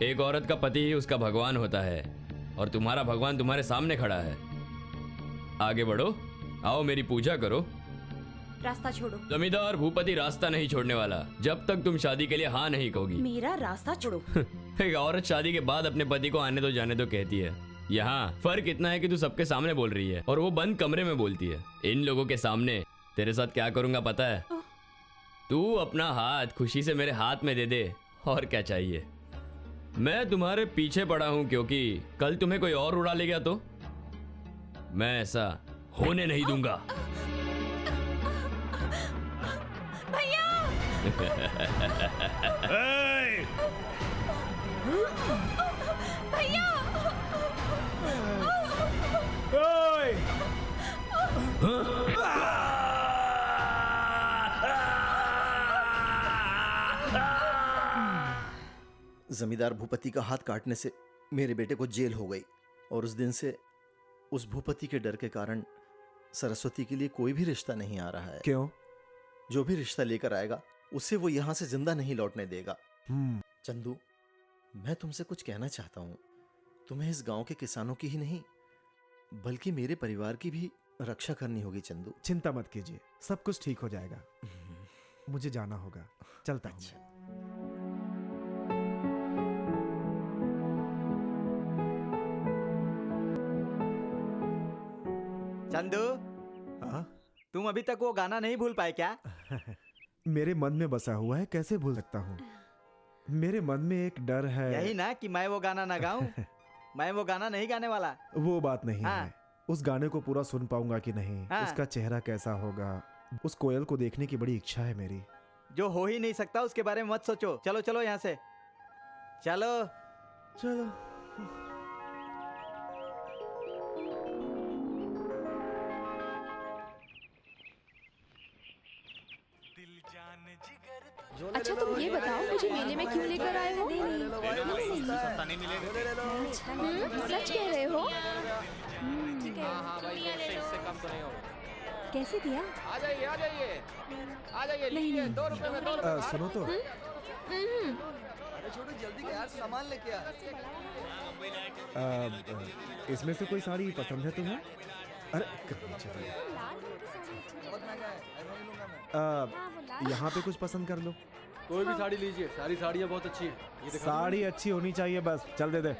Speaker 15: एक औरत का पति ही उसका भगवान होता है, और तुम्हारा भगवान तुम्हारे सामने खड़ा है। आगे बढ़ो, आओ मेरी पूजा करो।
Speaker 12: रास्ता छोड़ो।
Speaker 15: जमींदार भूपति रास्ता नहीं छोड़ने वाला जब तक तुम शादी के लिए हाँ नहीं कहोगी।
Speaker 12: मेरा रास्ता छोड़ो।
Speaker 15: एक औरत शादी के बाद अपने पति को आने दो जाने दो कहती है। यहाँ फर्क इतना है कि तू सबके सामने बोल रही है और वो बंद कमरे में बोलती है। इन लोगों के सामने तेरे साथ क्या करूंगा पता है? तू अपना हाथ खुशी से मेरे हाथ में दे दे, और क्या चाहिए। मैं तुम्हारे पीछे पड़ा हूं क्योंकि कल तुम्हें कोई और उड़ा ले गया तो मैं ऐसा होने नहीं दूंगा।
Speaker 12: भैया! भैया!
Speaker 11: जमींदार भूपति का हाथ काटने से मेरे बेटे को जेल हो गई और उस दिन से उस भूपति के डर के कारण सरस्वती के लिए कोई भी रिश्ता नहीं आ रहा है।
Speaker 2: क्यों?
Speaker 11: जो भी रिश्ता लेकर आएगा उसे वो यहाँ से जिंदा नहीं लौटने देगा। चंदू, मैं तुमसे कुछ कहना चाहता हूँ। तुम्हें इस गांव के किसानों की ही नहीं बल्कि मेरे परिवार की भी रक्षा करनी होगी चंदू।
Speaker 2: चिंता मत कीजिए, सब कुछ ठीक हो जाएगा। मुझे जाना होगा, चलता हूँ।
Speaker 6: चंदू, तुम अभी तक वो गाना नहीं भूल पाए क्या?
Speaker 2: मेरे मन में बसा हुआ है, कैसे भूल सकता हूँ। मेरे मन में एक डर है।
Speaker 6: यही ना कि मैं वो गाना ना गाऊं। मैं वो गाना नहीं गाने वाला।
Speaker 2: वो बात नहीं है। उस गाने को पूरा सुन पाऊंगा कि नहीं, उसका चेहरा कैसा होगा, उस कोयल को देखने की बड़ी इच्छा है मेरी।
Speaker 6: जो हो ही नहीं सकता उसके बारे में मत सोचो। चलो चलो यहाँ से, चलो
Speaker 2: चलो।
Speaker 12: अच्छा तुम ये बताओ मुझे मेले में क्यों लेकर आए हो? सच कह रहे हो?
Speaker 9: कैसे दिया?
Speaker 14: आ जाइए आ जाइए आ जाइए, लीजिए 2 रुपए में 2 रुपए।
Speaker 2: सुनो तो।
Speaker 4: अरे छोटू जल्दी के यार, सामान लेके आ।
Speaker 2: इसमें से कोई साड़ी पसंद है तुम्हें? अरे यहाँ पे कुछ पसंद कर लो।
Speaker 5: कोई भी साड़ी लीजिए, सारी साड़ियाँ बहुत अच्छी हैं। ये दिखा।
Speaker 2: साड़ी अच्छी होनी चाहिए बस, चल दे दे।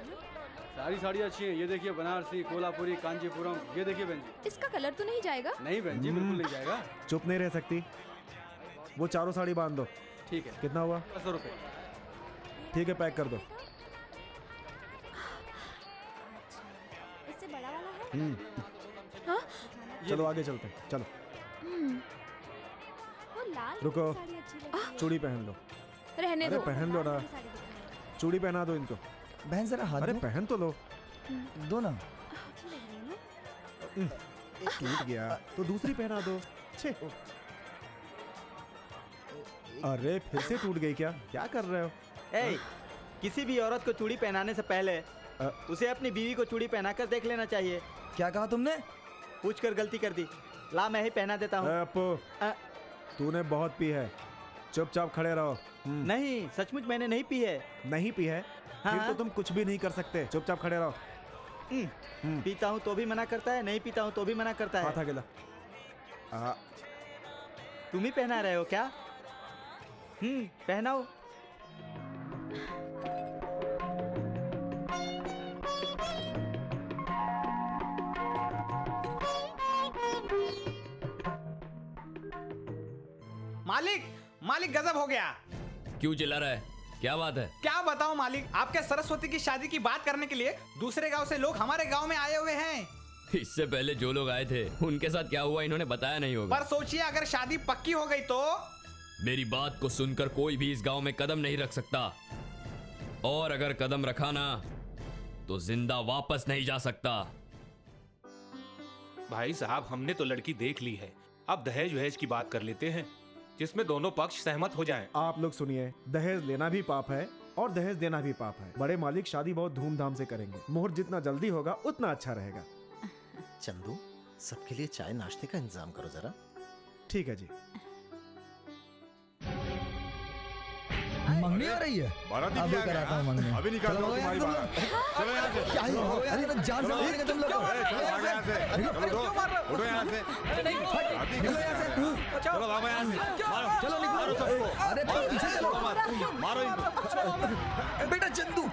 Speaker 5: सारी साड़ियाँ अच्छी हैं। ये देखिए बनारसी, कोल्हापुरी, कांचीपुरम। ये देखिए बहन जी।
Speaker 12: इसका कलर तो नहीं जाएगा?
Speaker 5: नहीं बहन जी, बिल्कुल नहीं जाएगा।
Speaker 2: चुप नहीं रह सकती। वो चारों साड़ी बांध दो।
Speaker 5: ठीक है।
Speaker 2: कितना हुआ?
Speaker 5: 100 रुपए।
Speaker 2: ठीक है, पैक कर दो।
Speaker 9: इससे बड़ा वाला है?
Speaker 12: हाँ?
Speaker 2: चलो आगे चलते हैं, चलो।
Speaker 9: वो लाल
Speaker 2: रुको,
Speaker 9: साड़ी अच्छी लग रही है।
Speaker 2: चूड़ी पहन लो।
Speaker 12: रहने
Speaker 2: अरे
Speaker 12: दो।
Speaker 2: पहन लो ना, चूड़ी पहना दो इनको।
Speaker 4: बहन जरा हाथ
Speaker 2: अरे
Speaker 4: दो।
Speaker 2: पहन तो लो।
Speaker 4: दो ना।
Speaker 2: टूट गया तो दूसरी पहना दो। छे। अरे फिर से टूट गई क्या? क्या कर रहे हो?
Speaker 6: किसी भी औरत को चूड़ी पहनाने से पहले उसे अपनी बीवी को चूड़ी पहनाकर देख लेना चाहिए।
Speaker 4: क्या कहा तुमने?
Speaker 6: पूछ कर गलती कर दी। ला मैं ही पहना देता हूँ।
Speaker 2: अपू, तूने बहुत पी है, चुपचाप खड़े रहो।
Speaker 6: नहीं, सचमुच मैंने नहीं पी है।
Speaker 2: नहीं पी है? फिर तो तुम कुछ भी नहीं कर सकते, चुपचाप खड़े रहो।
Speaker 6: पीता हूँ तो भी मना करता है, नहीं पीता हूँ तो भी मना करता है।
Speaker 2: हाथ अकेला।
Speaker 6: तुम ही पहना रहे हो क्या? पहनाओ।
Speaker 16: मालिक, मालिक गजब हो गया।
Speaker 15: क्यों चिल्ला रहा है? क्या बात है?
Speaker 16: क्या बताऊं मालिक, आपके सरस्वती की शादी की बात करने के लिए दूसरे गांव से लोग हमारे गांव में आए हुए हैं।
Speaker 15: इससे पहले जो लोग आए थे उनके साथ क्या हुआ इन्होंने बताया नहीं होगा।
Speaker 16: पर सोचिए अगर शादी पक्की हो गई तो?
Speaker 15: मेरी बात को सुनकर कोई भी इस गांव में कदम नहीं रख सकता, और अगर कदम रखा ना तो जिंदा वापस नहीं जा सकता।
Speaker 17: भाई साहब, हमने तो लड़की देख ली है, अब दहेज वहेज की बात कर लेते हैं जिसमें दोनों पक्ष सहमत हो जाएं।
Speaker 2: आप लोग सुनिए, दहेज लेना भी पाप है और दहेज देना भी पाप है। बड़े मालिक शादी बहुत धूमधाम से करेंगे। मुहूर्त जितना जल्दी होगा उतना अच्छा रहेगा।
Speaker 11: चंदू, सबके लिए चाय नाश्ते का इंतजाम करो जरा।
Speaker 2: ठीक है जी।
Speaker 4: मंगनी हो रही है।
Speaker 1: बाराती
Speaker 4: अभी
Speaker 1: भी आ गए,
Speaker 4: कराता हूँ मंगनी।
Speaker 1: अभी निकाल
Speaker 4: चलो
Speaker 1: लो
Speaker 4: भगो
Speaker 1: तुम्हारी
Speaker 4: यहाँ से
Speaker 1: बारात।
Speaker 4: तुम लोग।
Speaker 1: चलो यहाँ से।
Speaker 4: क्या ही हो यार, ये तो जान से
Speaker 1: चलो,
Speaker 4: मारेंगे तुम लोग।
Speaker 1: ए, चलो भागो यहाँ से। चलो उठो यहाँ से। शादी
Speaker 4: निकलो यहाँ से।
Speaker 1: चलो भागो यहाँ से। मारो,
Speaker 4: चलो निकलो।
Speaker 1: मारो सबको।
Speaker 4: अरे तुम पीछे चलो।
Speaker 1: मारो इनको।
Speaker 4: बेटा चंदू।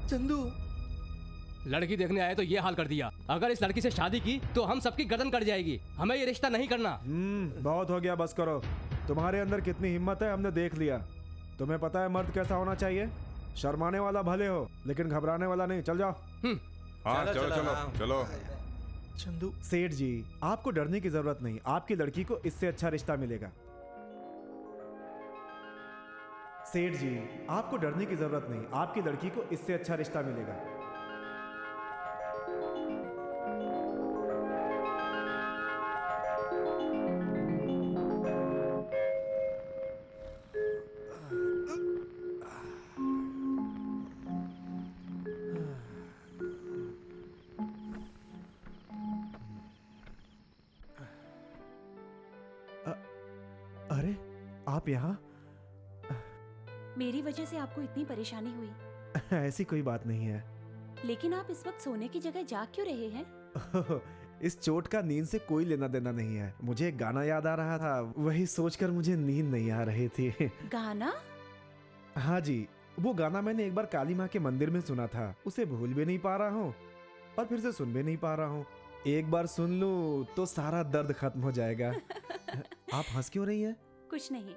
Speaker 4: चंदू
Speaker 3: लड़की देखने आए तो ये हाल कर दिया। अगर इस लड़की से शादी की तो हम सबकी गर्दन कट जाएगी। हमें ये रिश्ता नहीं करना।
Speaker 2: बहुत हो गया, बस करो। तुम्हारे अंदर कितनी हिम्मत है हमने देख लिया। तुम्हें पता है मर्द कैसा होना चाहिए? शर्माने वाला भले हो लेकिन घबराने वाला नहीं। चल जाओ।
Speaker 1: हाँ चलो चलो चलो।
Speaker 2: चंदू सेठ जी, आपको डरने की जरूरत नहीं। आपकी लड़की को इससे अच्छा रिश्ता मिलेगा। सेठ जी, आपको डरने की जरूरत नहीं। आपकी लड़की को इससे अच्छा रिश्ता मिलेगा। अरे आप यहाँ?
Speaker 18: मेरी वजह से आपको इतनी परेशानी हुई?
Speaker 2: ऐसी कोई बात नहीं है।
Speaker 18: लेकिन आप इस वक्त सोने की जगह जाग क्यों रहे हैं?
Speaker 2: इस चोट का नींद से कोई लेना देना नहीं है। मुझे एक गाना याद आ रहा था, वही सोचकर मुझे नींद नहीं आ रही थी।
Speaker 18: गाना?
Speaker 2: हाँ जी, वो गाना मैंने एक बार काली माँ के मंदिर में सुना था। उसे भूल भी नहीं पा रहा हूँ और फिर से सुन भी नहीं पा रहा हूँ। एक बार सुन लूँ तो सारा दर्द खत्म हो जाएगा। आप हंस क्यों रही हैं?
Speaker 18: कुछ नहीं।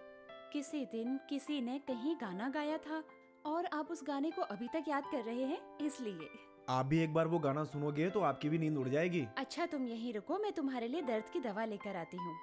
Speaker 18: किसी दिन किसी ने कहीं गाना गाया था और आप उस गाने को अभी तक याद कर रहे हैं, इसलिए।
Speaker 2: आप भी एक बार वो गाना सुनोगे तो आपकी भी नींद उड़ जाएगी।
Speaker 18: अच्छा तुम यहीं रुको, मैं तुम्हारे लिए दर्द की दवा लेकर आती हूँ।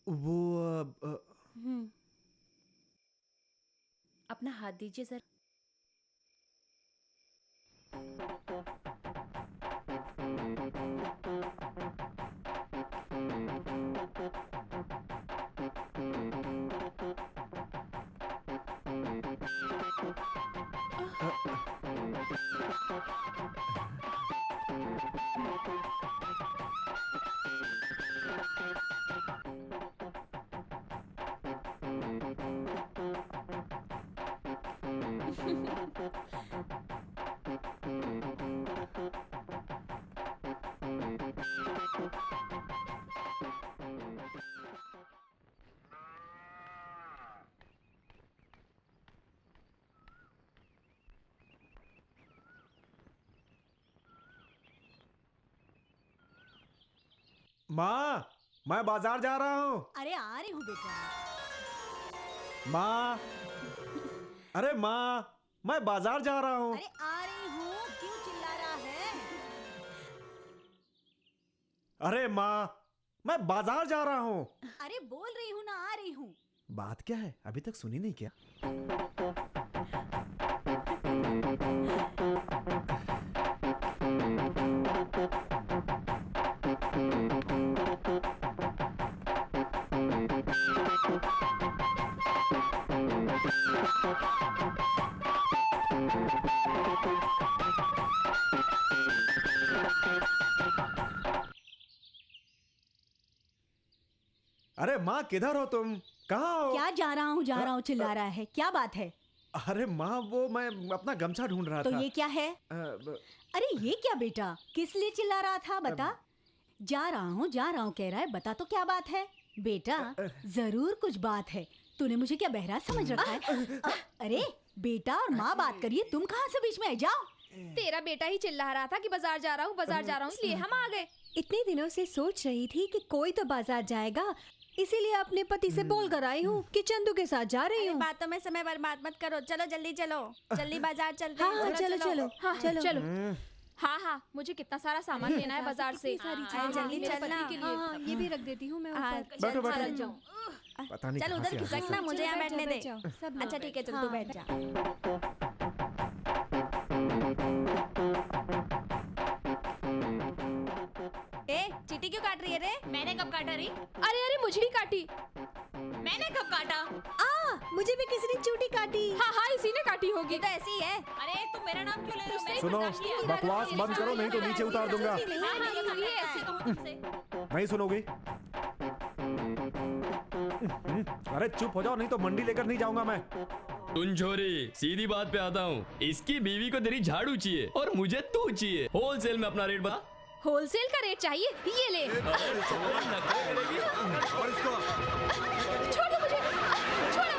Speaker 2: वो
Speaker 18: अपना हाथ दीजिए जरा।
Speaker 2: माँ, मैं बाजार जा रहा हूँ।
Speaker 10: अरे आ रही हूँ बेटा।
Speaker 2: माँ, अरे माँ, मैं बाजार जा रहा हूँ।
Speaker 10: अरे आ रही हूँ, क्यों चिल्ला रहा है?
Speaker 2: अरे माँ, मैं बाजार जा रहा हूँ।
Speaker 10: अरे बोल रही हूँ ना, आ रही हूँ।
Speaker 2: बात क्या है, अभी तक सुनी नहीं क्या? अरे माँ, किधर हो तुम? कहाँ हो?
Speaker 10: क्या जा रहा हूँ चिल्ला रहा है, क्या बात है?
Speaker 2: अरे माँ, वो मैं अपना गमछा ढूंढ रहा
Speaker 10: तो
Speaker 2: था।
Speaker 10: ये क्या है? अरे ये क्या बेटा, किस लिए चिल्ला रहा था बता? जा रहा हूँ कह रहा है, बता तो क्या बात है? बेटा जरूर कुछ बात है, तूने मुझे क्या बहरा समझ रखा है? अरे बेटा और माँ बात करिए, तुम कहाँ से बीच में आ जाओ?
Speaker 12: तेरा बेटा ही चिल्ला रहा था कि बाजार जा रहा हूँ, इसलिए हम आ गए।
Speaker 9: इतने दिनों से सोच रही थी कि कोई तो बाजार जाएगा, इसीलिए अपने पति से बोल कर आई हूँ कि चंदू के साथ जा रही हूँ।
Speaker 19: बातों में समय बर्बाद मत करो, चलो जल्दी चलो, जल्दी बाजार चलते हैं।
Speaker 9: हाँ, चलो चलो
Speaker 12: हाँ,
Speaker 9: चलो
Speaker 12: चलो। हाँ हाँ, मुझे कितना सारा सामान लेना है बाजार से।
Speaker 19: जल्दी चलना।
Speaker 9: हाँ, ये भी रख देती हूँ मैं ऊपर।
Speaker 2: बैठो, बैठो।
Speaker 12: चल जाओ।
Speaker 2: पता नहीं
Speaker 19: चल
Speaker 2: कहाँ
Speaker 19: उधर
Speaker 2: से आ
Speaker 19: खिसकना,
Speaker 2: गई।
Speaker 19: मुझे यहाँ
Speaker 9: बैठ
Speaker 19: बैठने
Speaker 9: जाओ,
Speaker 19: दे।
Speaker 9: सब लोग।
Speaker 19: अच्छा ठीक है, चल तू
Speaker 9: हाँ।
Speaker 19: बैठ जा। ए, चींटी क्यों काट रही है रे?
Speaker 18: मैंने कब काटा रे?
Speaker 12: अरे अरे मुझे भी काटी।
Speaker 18: मैंने कब काटा?
Speaker 9: मुझे भी किसी ने चूटी काटी।
Speaker 12: हाँ हाँ, इसी ने काटी होगी।
Speaker 19: ये तो ऐसी ही है।
Speaker 18: अरे तुम मेरा नाम क्यों ले रहे हो? मैंने
Speaker 2: सुनो,
Speaker 18: बर्दाश्त नहीं किया।
Speaker 2: बकवास बंद करो, नहीं तो नीचे उतार दूंगा।
Speaker 18: हाँ, हाँ, ये ऐसी तो हूँ तुमसे।
Speaker 2: नहीं सुनोगी? अरे चुप हो जाओ, नहीं तो मंडी लेकर नहीं जाऊंगा मैं।
Speaker 15: सुन छोरी, सीधी बात पे आता हूँ। इसकी बीवी को तेरी झाड़ू चाहिए और मुझे तू चाहिए। होलसेल में अपना रेट बता।
Speaker 12: होलसेल का रेट चाहिए, ये ले।
Speaker 2: और इसको
Speaker 12: छोड़ो मुझे, छोड़ो।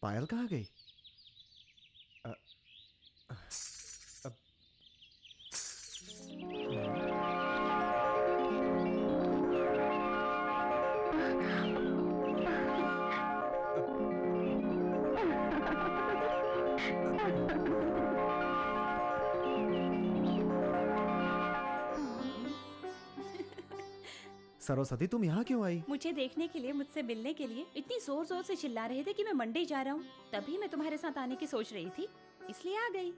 Speaker 2: पायल कहाँ गई? सरस्वती, तुम यहाँ क्यों आई?
Speaker 18: मुझे देखने के लिए, मुझसे मिलने के लिए इतनी जोर जोर से चिल्ला रहे थे कि मैं मंडी जा रहा हूँ। तभी मैं तुम्हारे साथ आने की सोच रही थी, इसलिए आ गई।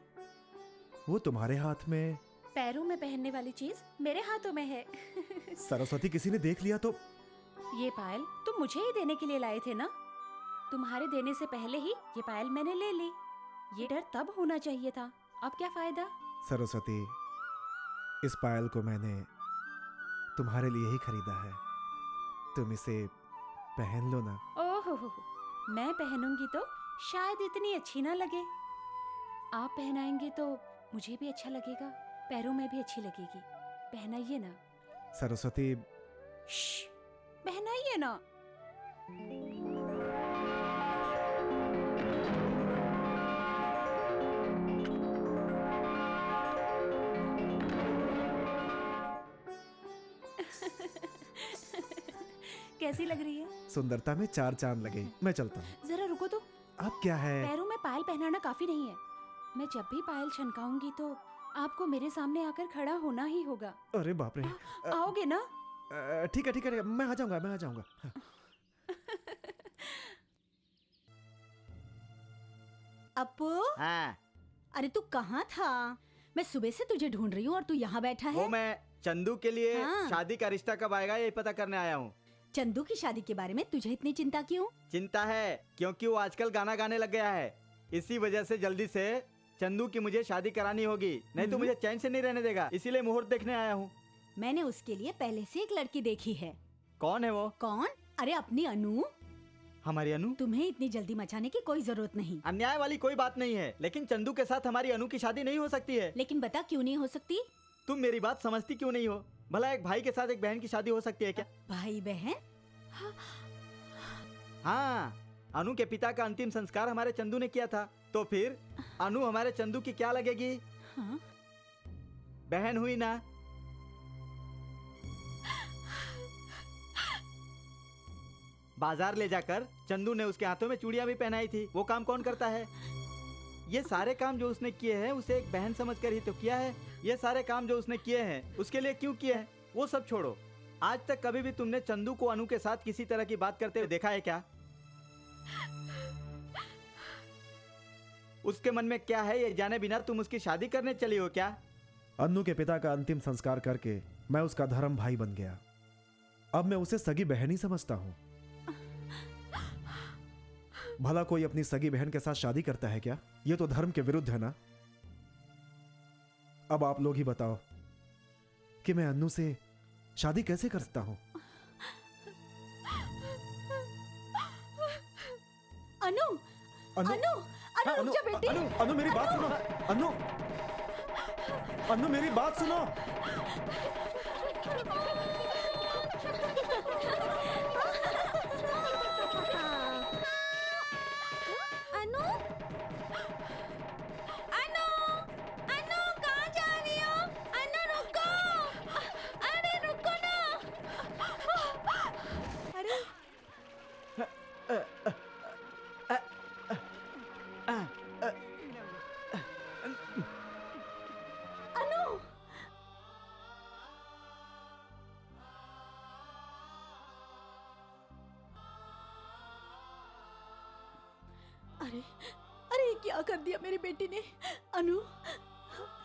Speaker 2: वो तुम्हारे हाथ में?
Speaker 18: पैरों में पहनने वाली चीज मेरे हाथों में है।
Speaker 2: सरस्वती, किसी ने देख लिया तो?
Speaker 18: ये पायल तुम मुझे ही देने के लिए लाए थे ना? तुम्हारे देने से पहले ही ये पायल मैंने ले ली। ये डर तब होना चाहिए था, अब क्या फायदा?
Speaker 2: सरस्वती, इस पायल को मैंने तुम्हारे लिए ही खरीदा है, तुम इसे पहन लो ना।
Speaker 18: ओहो, मैं पहनूंगी तो शायद इतनी अच्छी ना लगे। आप पहनाएंगे तो मुझे भी अच्छा लगेगा, पैरों में भी अच्छी लगेगी। पहनाइए ना।
Speaker 2: सरस्वती,
Speaker 18: पहनाइए ना। कैसी लग रही है?
Speaker 2: सुंदरता में 4 चांद लगे। मैं चलता हूँ।
Speaker 18: जरा रुको तो।
Speaker 2: अब क्या है?
Speaker 18: पैरों में पायल पहनाना काफी नहीं है। मैं जब भी पायल छनकाऊंगी तो आपको मेरे सामने आकर खड़ा होना ही होगा।
Speaker 2: अरे बाप रे।
Speaker 18: आओगे ना?
Speaker 2: ठीक है ठीक है, मैं आ जाऊंगा।
Speaker 10: अपू।
Speaker 6: हाँ।
Speaker 10: अरे तू कहाँ था? मैं सुबह से तुझे ढूंढ रही हूँ और तू यहाँ बैठा है।
Speaker 6: वो मैं चंदू के लिए
Speaker 10: हाँ।
Speaker 6: शादी का रिश्ता कब आएगा यही पता करने आया हूँ।
Speaker 10: चंदू की शादी के बारे में तुझे इतनी चिंता क्यों?
Speaker 6: चिंता है क्योंकि वो आजकल गाना गाने लग गया है। इसी वजह से जल्दी से चंदू की मुझे शादी करानी होगी, नहीं तो मुझे चैन से नहीं रहने देगा। इसीलिए मुहूर्त देखने आया हूँ।
Speaker 10: मैंने उसके लिए पहले से एक लड़की देखी है।
Speaker 6: कौन है वो?
Speaker 10: कौन? अरे अपनी अनु।
Speaker 6: हमारी अनु?
Speaker 10: तुम्हें इतनी जल्दी मचाने की कोई जरूरत नहीं।
Speaker 6: अन्याय वाली कोई बात नहीं है, लेकिन चंदू के साथ हमारी अनु की शादी नहीं हो सकती है।
Speaker 10: लेकिन बता क्यों नहीं हो सकती?
Speaker 6: तुम मेरी बात समझती क्यों नहीं हो? भला एक भाई के साथ एक बहन की शादी हो सकती है क्या?
Speaker 10: भाई बहन?
Speaker 6: हाँ, अनु के पिता का अंतिम संस्कार हमारे चंदू ने किया था, तो फिर अनु हमारे चंदू की क्या लगेगी?
Speaker 10: हाँ?
Speaker 6: बहन हुई ना। बाजार ले जाकर चंदू ने उसके हाथों में चूड़ियां भी पहनाई थी। वो काम कौन करता है? ये सारे काम जो उसने किए हैं उसे एक बहन समझकर ही तो किया है। ये सारे काम जो उसने किए हैं उसके लिए क्यों किए हैं वो सब छोड़ो। आज तक कभी भी तुमने चंदू को अनु के साथ किसी तरह की बात करते हुए देखा है क्या? उसके मन में क्या है ये जाने बिना तुम उसकी शादी करने चली हो क्या?
Speaker 2: अन्नू के पिता का अंतिम संस्कार करके मैं उसका धर्म भाई बन गया। अब मैं उसे सगी बहन ही समझता हूँ। भला कोई अपनी सगी बहन के साथ शादी करता है क्या? ये तो धर्म के विरुद्ध है ना। अब आप लोग ही बताओ कि मैं अन्नू से शादी कैसे कर सकता हूँ?
Speaker 10: अनु,
Speaker 2: अनु,
Speaker 10: अनु, अनु, रुक जा बेटी।
Speaker 2: अनु मेरी बात सुनो। अनु मेरी बात सुनो।
Speaker 19: अनु, अनु, अनु कहाँ जा रही हो? अनु रुको, अरे रुको ना। अरे
Speaker 10: अनु, अरे अरे ये क्या कर दिया मेरी बेटी ने? अनु,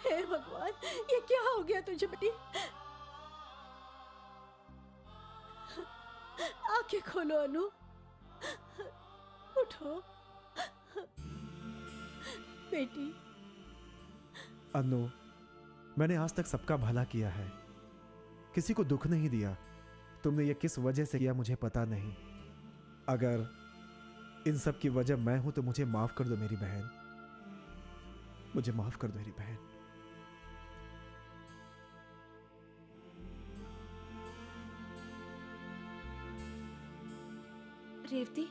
Speaker 10: हे भगवान, ये क्या हो गया तुझे बेटी? आंखें खोलो अनु, उठो बेटी।
Speaker 2: अन्नू, मैंने आज तक सबका भला किया है, किसी को दुख नहीं दिया। तुमने ये किस वजह से किया मुझे पता नहीं। अगर इन सब की वजह मैं हूं तो मुझे माफ कर दो मेरी बहन, मुझे माफ कर दो मेरी बहन।
Speaker 18: रेवती,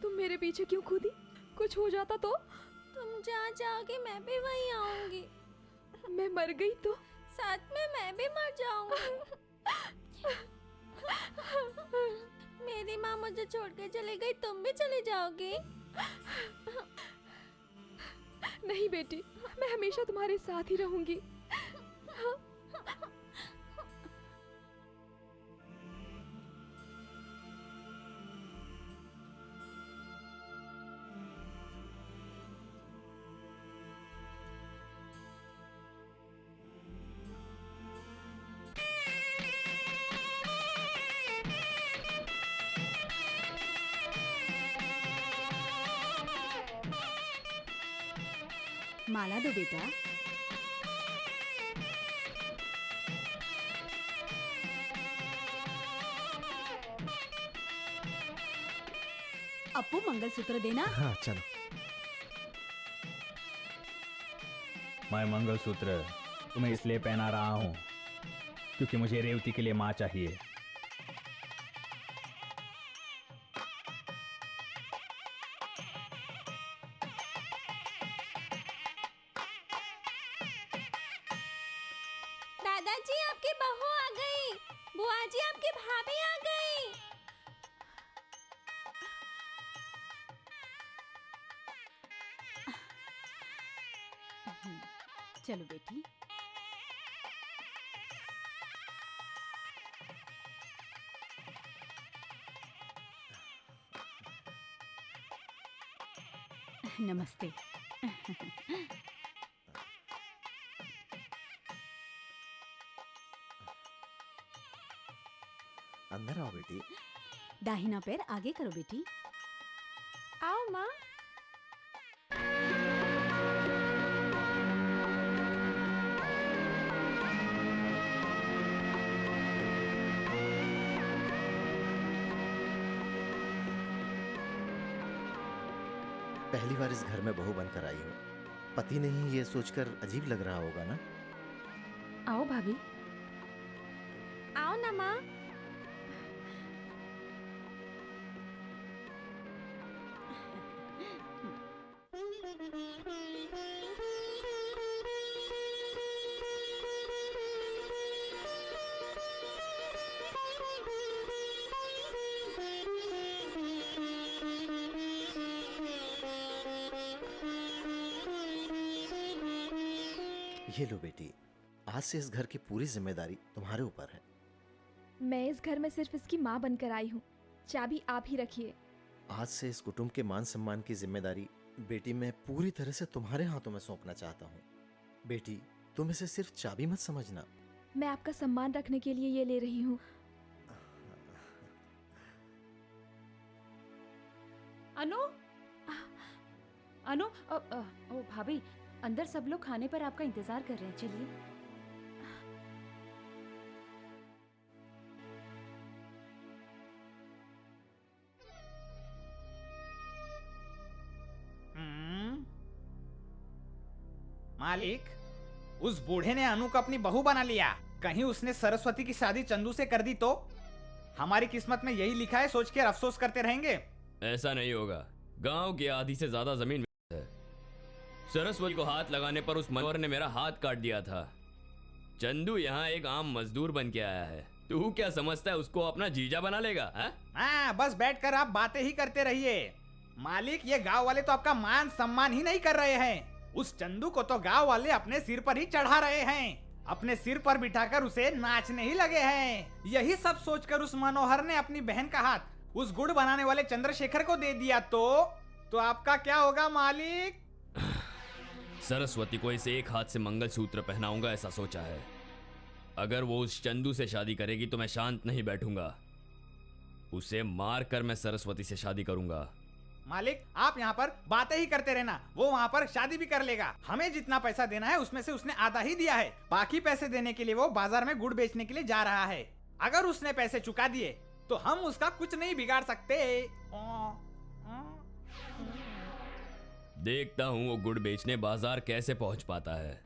Speaker 12: तुम मेरे पीछे क्यों कूदी? कुछ हो जाता तो?
Speaker 19: तुम जहाँ जाओगी मैं भी वहीं आऊंगी।
Speaker 12: मैं मर गई तो?
Speaker 19: साथ में मैं भी मर जाऊंगी। मेरी माँ मुझे छोड़ के चली गई, तुम भी चली जाओगी?
Speaker 12: नहीं बेटी, मैं हमेशा तुम्हारे साथ ही रहूंगी।
Speaker 10: माला दो बेटा। अपू मंगलसूत्र देना।
Speaker 2: हाँ चलो।
Speaker 20: मैं मंगलसूत्र तुम्हें इसलिए पहना रहा हूँ क्योंकि मुझे रेवती के लिए माँ चाहिए।
Speaker 19: दादाजी आपकी बहू आ गई। बुआ जी आपकी भाभी आ गई।
Speaker 10: चलो बेटी। नमस्ते।
Speaker 11: अंदर आओ बेटी।
Speaker 10: दाहिना पैर आगे करो बेटी।
Speaker 19: आओ माँ।
Speaker 11: पहली बार इस घर में बहू बनकर आई हो, पति नहीं ये सोचकर अजीब लग रहा होगा ना?
Speaker 18: आओ भाभी।
Speaker 19: आओ ना माँ।
Speaker 11: ये लो बेटी, आज से इस घर की पूरी जिम्मेदारी तुम्हारे ऊपर है।
Speaker 12: मैं इस घर में सिर्फ इसकी माँ बनकर आई हूँ। चाबी आप ही रखिए।
Speaker 11: आज से इस कुटुंब के मान सम्मान की जिम्मेदारी बेटी मैं पूरी तरह से तुम्हारे हाथों में सौंपना चाहता हूँ। बेटी तुम इसे सिर्फ चाबी मत समझना।
Speaker 12: मैं आपका सम्मान रखने के लिए ये ले रही हूँ।
Speaker 18: अनु, अनु, ओ भाभी, अंदर सब लोग खाने पर आपका इंतजार कर रहे हैं। चलिए।
Speaker 16: मालिक, उस बूढ़े ने अनु को अपनी बहू बना लिया। कहीं उसने सरस्वती की शादी चंदू से कर दी तो? हमारी किस्मत में यही लिखा है, सोच के अफसोस करते रहेंगे।
Speaker 15: ऐसा नहीं होगा। गांव की आधी से ज्यादा जमीन है। सरस्वती को हाथ लगाने पर उस मनोहर ने मेरा हाथ काट दिया था। चंदू यहाँ एक आम मजदूर बन के आया है। तू क्या समझता है उसको अपना जीजा बना लेगा?
Speaker 16: हाँ, बस बैठकर आप बातें ही करते रहिए। मालिक, ये गांव वाले तो आपका मान सम्मान ही नहीं कर रहे हैं। उस चंदू को तो गांव वाले अपने सिर पर ही चढ़ा रहे हैं। अपने सिर पर बिठाकर उसे नाचने ही लगे हैं। यही सब सोचकर उस मनोहर ने अपनी बहन का हाथ उस गुड़ बनाने वाले चंद्रशेखर को दे दिया तो आपका क्या होगा मालिक?
Speaker 15: सरस्वती को इस एक हाथ से मंगलसूत्र पहनाऊंगा ऐसा सोचा है। अगर वो उस चंदू से शादी करेगी तो मैं शांत नहीं बैठूंगा। उसे मार कर मैं सरस्वती से शादी करूंगा।
Speaker 16: मालिक, आप यहाँ पर बातें ही करते रहना। वो वहाँ पर शादी भी कर लेगा। हमें जितना पैसा देना है उसमें से उसने आधा ही दिया है। बाकी पैसे देने के लिए वो बाजार में गुड़ बेचने के लिए जा रहा है। अगर उसने पैसे चुका दिए तो हम उसका कुछ नहीं बिगाड़ सकते।
Speaker 15: देखता हूँ वो गुड़ बेचने बाजार कैसे पहुंच पाता है।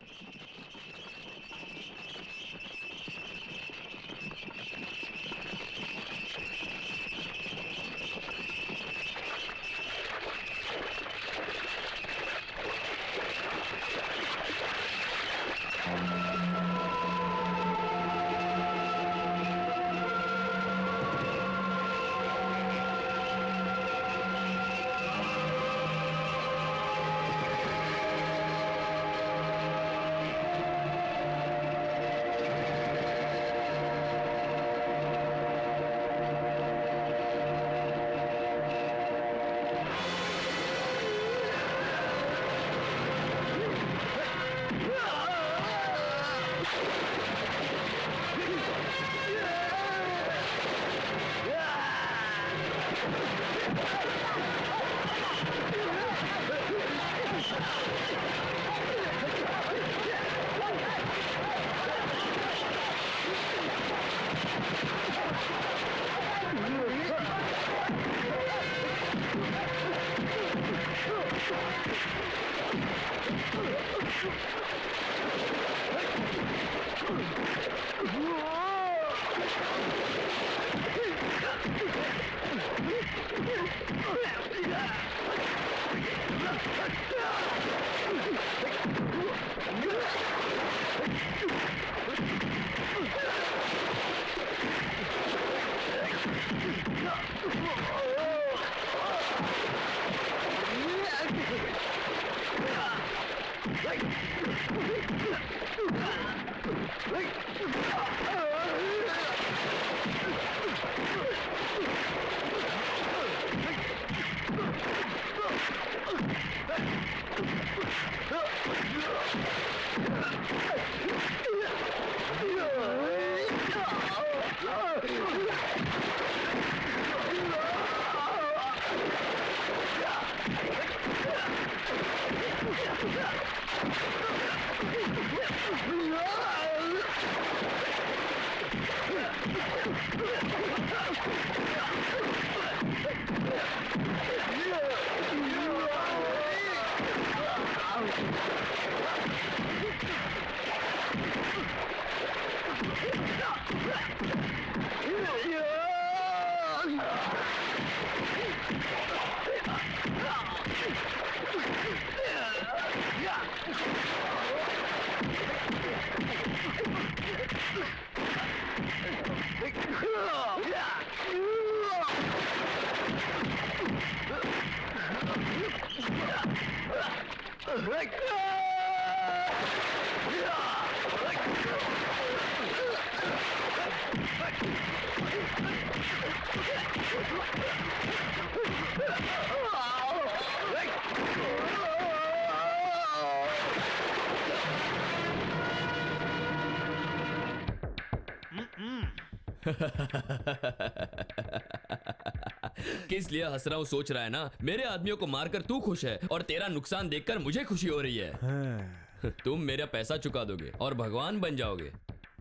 Speaker 15: किस लिए हंस रहा हूँ सोच रहा है ना? मेरे आदमियों को मारकर तू खुश है और तेरा नुकसान देखकर मुझे खुशी हो रही है। तुम मेरा पैसा चुका दोगे और भगवान बन जाओगे।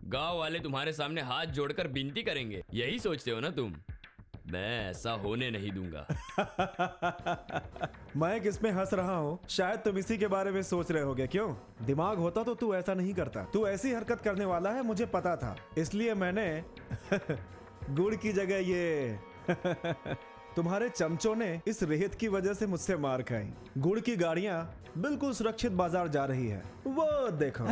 Speaker 15: गांव वाले तुम्हारे सामने हाथ जोड़कर विनती करेंगे, यही सोचते हो ना तुम? मैं ऐसा होने नहीं दूंगा।
Speaker 2: मैं किसमें हंस रहा हूँ? शायद तुम इसी के बारे में सोच रहे होगे। क्यों? दिमाग होता तो तू ऐसा नहीं करता। तू ऐसी हरकत करने वाला है, मुझे पता था, इसलिए मैंने गुड़ की जगह ये तुम्हारे चमचों ने इस रेत की वजह से मुझसे मार खाई। गुड़ की गाड़ियां बिल्कुल सुरक्षित बाजार जा रही है, वो देखो।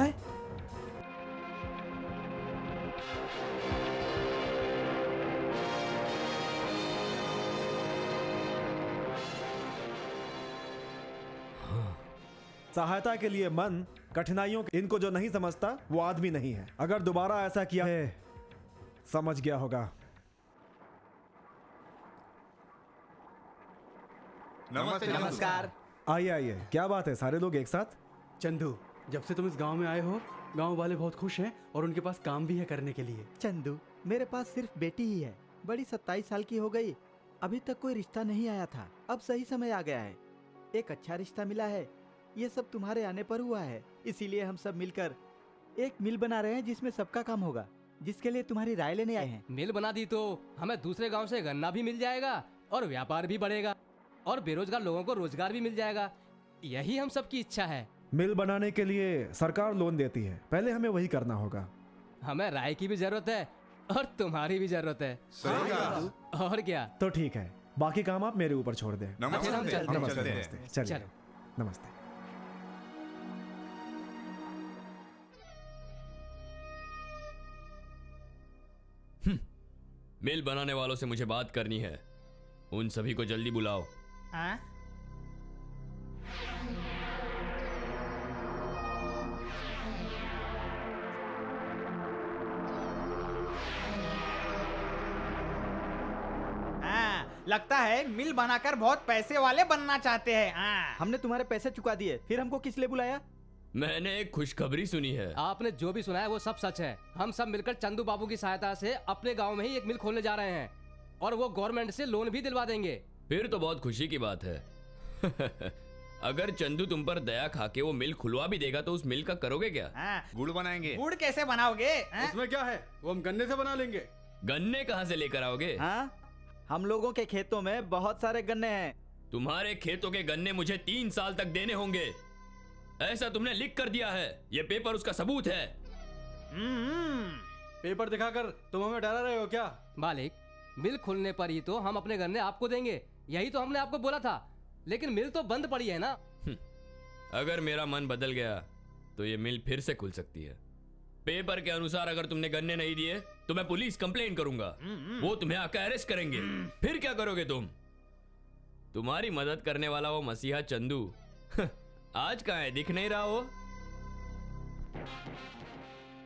Speaker 2: सहायता के लिए मन, कठिनाइयों इनको जो नहीं समझता वो आदमी नहीं है। अगर दोबारा ऐसा किया है, समझ गया होगा।
Speaker 1: नमस्ते।
Speaker 6: नमस्कार।
Speaker 2: आइए आइए, क्या बात है सारे लोग एक साथ?
Speaker 5: चंदू, जब से तुम इस गांव में आए हो, गांव वाले बहुत खुश हैं और उनके पास काम भी है करने के लिए।
Speaker 6: चंदू, मेरे पास सिर्फ बेटी ही है। बड़ी 27 साल की हो गई, अभी तक कोई रिश्ता नहीं आया था। अब सही समय आ गया है, एक अच्छा रिश्ता मिला है। ये सब तुम्हारे आने पर हुआ है, इसीलिए हम सब मिलकर एक मिल बना रहे हैं जिसमें सबका काम होगा, जिसके लिए तुम्हारी राय लेने आए हैं।
Speaker 3: मिल बना दी तो हमें दूसरे गांव से गन्ना भी मिल जाएगा और व्यापार भी बढ़ेगा और बेरोजगार लोगों को रोजगार भी मिल जाएगा। यही हम सब की इच्छा है।
Speaker 2: मिल बनाने के लिए सरकार लोन देती है, पहले हमें वही करना होगा।
Speaker 3: हमें राय की भी जरूरत है और तुम्हारी भी जरूरत है।
Speaker 1: सही कहा।
Speaker 3: और क्या?
Speaker 2: तो ठीक है, बाकी काम आप मेरे ऊपर छोड़ दें।
Speaker 1: नमस्ते।
Speaker 3: हम चलते हैं।
Speaker 2: नमस्ते नमस्ते, चलिए नमस्ते।
Speaker 15: मिल बनाने वालों से मुझे बात करनी है, उन सभी को जल्दी बुलाओ।
Speaker 16: लगता है मिल बनाकर बहुत पैसे वाले बनना चाहते हैं।
Speaker 6: हमने तुम्हारे पैसे चुका दिए, फिर हमको किस लिए बुलाया?
Speaker 15: मैंने एक खुशखबरी सुनी है।
Speaker 3: आपने जो भी सुना है वो सब सच है। हम सब मिलकर चंदू बाबू की सहायता से अपने गांव में ही एक मिल खोलने जा रहे हैं और वो गवर्नमेंट से लोन भी दिलवा देंगे।
Speaker 15: फिर तो बहुत खुशी की बात है। अगर चंदू तुम पर दया खा के वो मिल खुलवा भी देगा तो उस मिल का करोगे क्या?
Speaker 1: गुड़ बनाएंगे।
Speaker 16: गुड़ कैसे बनाओगे?
Speaker 5: उसमें क्या है, वो हम गन्ने से बना लेंगे।
Speaker 15: गन्ने कहाँ से लेकर आओगे?
Speaker 6: हम लोगों के खेतों में बहुत सारे गन्ने हैं।
Speaker 15: तुम्हारे खेतों के गन्ने मुझे 3 साल तक देने होंगे, ऐसा तुमने लिख कर दिया है। ये पेपर उसका सबूत है।
Speaker 5: पेपर दिखाकर तुम हमें डरा रहे हो क्या?
Speaker 3: मालिक, मिल खुलने पर ही तो हम अपने गन्ने आपको देंगे, यही तो हमने आपको बोला था। लेकिन मिल तो बंद पड़ी है ना।
Speaker 15: अगर मेरा मन बदल गया तो ये मिल फिर से खुल सकती है। पेपर के अनुसार अगर तुमने गन्ने नहीं दिए तो मैं पुलिस कंप्लेन करूंगा। वो तुम्हें आकर अरेस्ट करेंगे। फिर क्या करोगे तुम? तुम्हारी मदद करने वाला वो मसीहा चंदू आज कहाँ है? दिख नहीं रहा वो?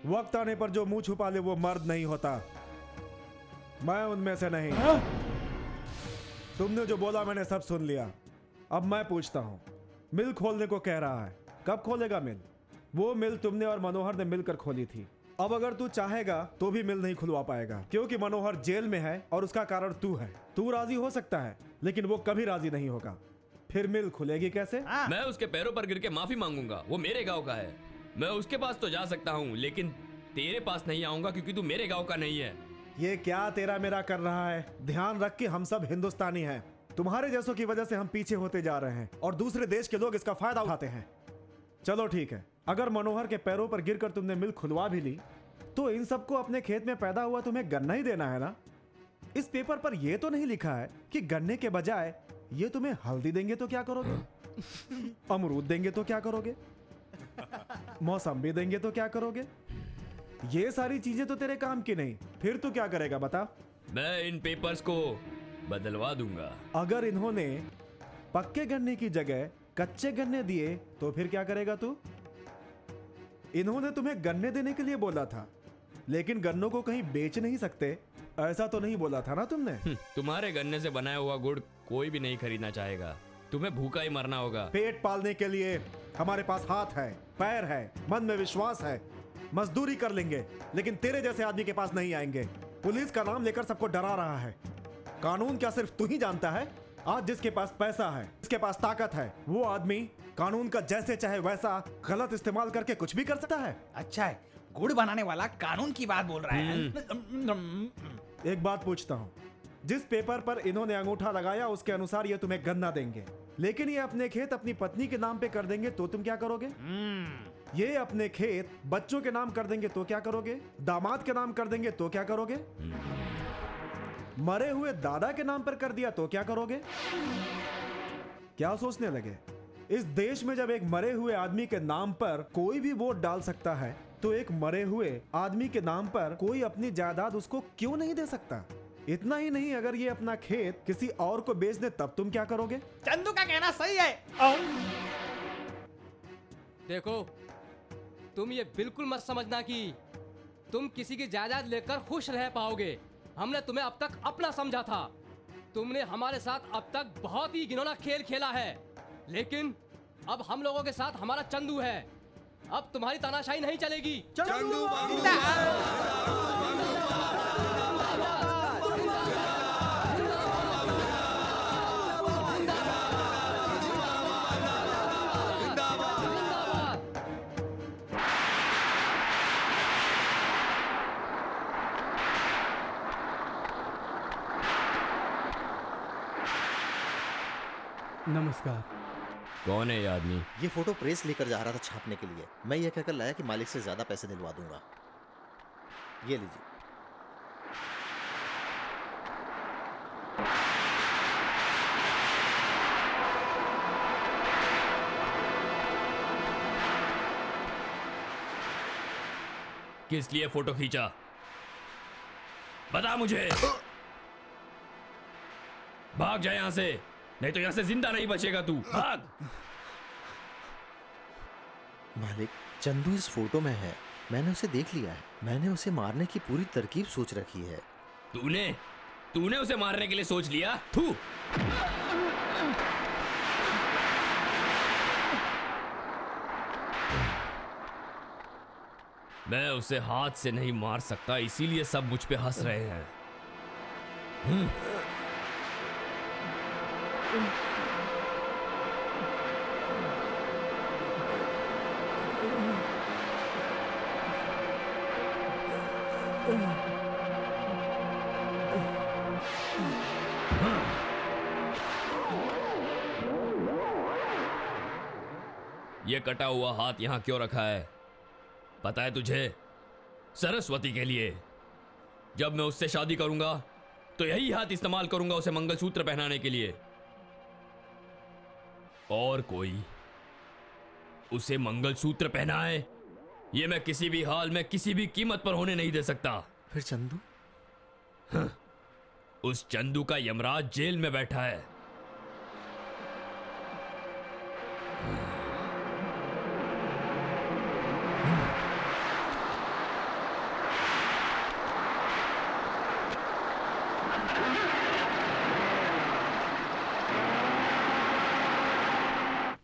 Speaker 2: वक्त आने पर जो मुंह छुपा ले वो मर्द नहीं होता। मैं उनमें से नहीं। तुमने जो बोला मैंने सब सुन लिया। अब मैं पूछता हूं, मिल खोलने को कह रहा है, कब खोलेगा मिल? वो मिल तुमने और मनोहर ने मिलकर खोली थी। अब अगर तू चाहेगा तो भी मिल नहीं खुलवा पाएगा, क्योंकि मनोहर जेल में है और उसका कारण तू है। तू राजी हो सकता है लेकिन वो कभी राजी नहीं होगा। फिर मिल खुलेगी कैसे?
Speaker 15: मैं उसके पैरों पर गिर के माफी मांगूंगा। वो मेरे गांव का है। मैं उसके पास तो जा सकता हूँ लेकिन तेरे पास नहीं आऊंगा क्योंकि तू मेरे गांव का नहीं है।
Speaker 2: ये क्या तेरा मेरा कर रहा है? ध्यान रख कि हम सब हिंदुस्तानी हैं। तुम्हारे जैसों की वजह से हम पीछे होते जा रहे हैं और दूसरे देश के लोग इसका फायदा उठाते हैं। चलो ठीक है, अगर मनोहर के पैरों पर गिरकर तुमने मिल खुलवा भी ली तो इन सबको अपने खेत में पैदा हुआ तुम्हें गन्ना ही देना है ना? इस पेपर पर यह तो नहीं लिखा है कि गन्ने के बजाय ये तुम्हें हल्दी देंगे तो क्या करोगे? अमरूद देंगे तो क्या करोगे? मौसम्बी देंगे तो क्या करोगे? ये सारी चीजें तो तेरे काम की नहीं। फिर तू क्या करेगा बता?
Speaker 15: मैं इन पेपर्स को बदलवा दूंगा।
Speaker 2: अगर इन्होंने पक्के गन्ने की जगह कच्चे गन्ने दिए तो फिर क्या करेगा तू? इन्होंने तुम्हें गन्ने देने के लिए बोला था लेकिन गन्नों को कहीं बेच नहीं सकते, ऐसा तो नहीं बोला था ना तुमने?
Speaker 15: तुम्हारे गन्ने से बनाया हुआ गुड़ कोई भी नहीं खरीदना चाहेगा। तुम्हें भूखा ही मरना होगा।
Speaker 2: पेट पालने के लिए हमारे पास हाथ है, पैर है, मन में विश्वास है। मजदूरी कर लेंगे लेकिन तेरे जैसे आदमी के पास नहीं आएंगे। पुलिस का नाम लेकर सबको डरा रहा है। कानून क्या सिर्फ तू ही जानता है? आज जिसके पास पैसा है, जिसके पास ताकत है, वो आदमी कानून का जैसे चाहे वैसा गलत इस्तेमाल करके कुछ भी कर सकता है।
Speaker 16: अच्छा है, गुड़ बनाने वाला कानून की बात बोल रहा है।
Speaker 2: एक बात पूछता हूँ, जिस पेपर पर इन्होंने अंगूठा लगाया उसके अनुसार ये तुम्हें गन्ना देंगे, लेकिन ये अपने खेत अपनी पत्नी के नाम पे कर देंगे तो तुम क्या करोगे? ये अपने खेत बच्चों के नाम कर देंगे तो क्या करोगे? दामाद के नाम कर देंगे तो क्या करोगे? मरे हुए दादा के नाम पर कर दिया तो क्या करोगे? क्या सोचने लगे? इस देश में जब एक मरे हुए आदमी के नाम पर कोई भी वोट डाल सकता है तो एक मरे हुए आदमी के नाम पर कोई अपनी जायदाद उसको क्यों नहीं दे सकता? इतना ही नहीं, अगर ये अपना खेत किसी और को बेच दे तब तुम क्या करोगे?
Speaker 16: चंदू का कहना सही है।
Speaker 3: देखो, तुम ये बिल्कुल मत समझना कि तुम किसी की जायदाद लेकर खुश रह पाओगे। हमने तुम्हें अब तक अपना समझा था। तुमने हमारे साथ अब तक बहुत ही घिनौना खेल खेला है, लेकिन अब हम लोगों के साथ हमारा चंदू है। अब तुम्हारी तानाशाही नहीं चलेगी।
Speaker 2: चंदू
Speaker 5: नमस्कार।
Speaker 15: कौन है ये आदमी?
Speaker 11: ये फोटो प्रेस लेकर जा रहा था छापने के लिए। मैं ये कहकर लाया कि मालिक से ज्यादा पैसे दिलवा दूंगा। ये लीजिए।
Speaker 15: किस लिए फोटो खींचा? बता मुझे। भाग जा यहां से, नहीं तो यहां से जिंदा नहीं बचेगा तू। भाग।
Speaker 11: मालिक, चंदू इस फोटो में है। मैंने उसे देख लिया है। मैंने उसे मारने की पूरी तरकीब सोच रखी है।
Speaker 15: तूने उसे मारने के लिए सोच लिया? थू। मैं उसे हाथ से नहीं मार सकता, इसीलिए सब मुझ पे हंस रहे हैं। ये कटा हुआ हाथ यहां क्यों रखा है? पता है तुझे? सरस्वती के लिए। जब मैं उससे शादी करूंगा तो यही हाथ इस्तेमाल करूंगा उसे मंगलसूत्र पहनाने के लिए, और कोई उसे मंगलसूत्र पहनाए ये मैं किसी भी हाल में किसी भी कीमत पर होने नहीं दे सकता।
Speaker 11: फिर चंदू?
Speaker 15: उस चंदू का यमराज जेल में बैठा है।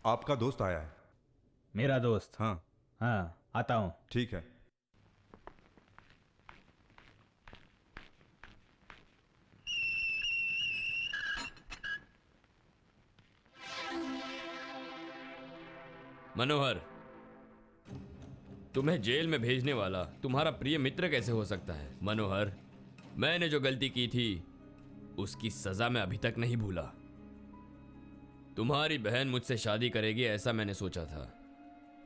Speaker 1: आपका दोस्त आया है।
Speaker 20: मेरा दोस्त?
Speaker 1: हाँ
Speaker 20: हाँ, आता हूँ।
Speaker 1: ठीक है।
Speaker 15: मनोहर, तुम्हें जेल में भेजने वाला तुम्हारा प्रिय मित्र कैसे हो सकता है? मनोहर, मैंने जो गलती की थी उसकी सजा मैं अभी तक नहीं भूला। तुम्हारी बहन मुझसे शादी करेगी ऐसा मैंने सोचा था,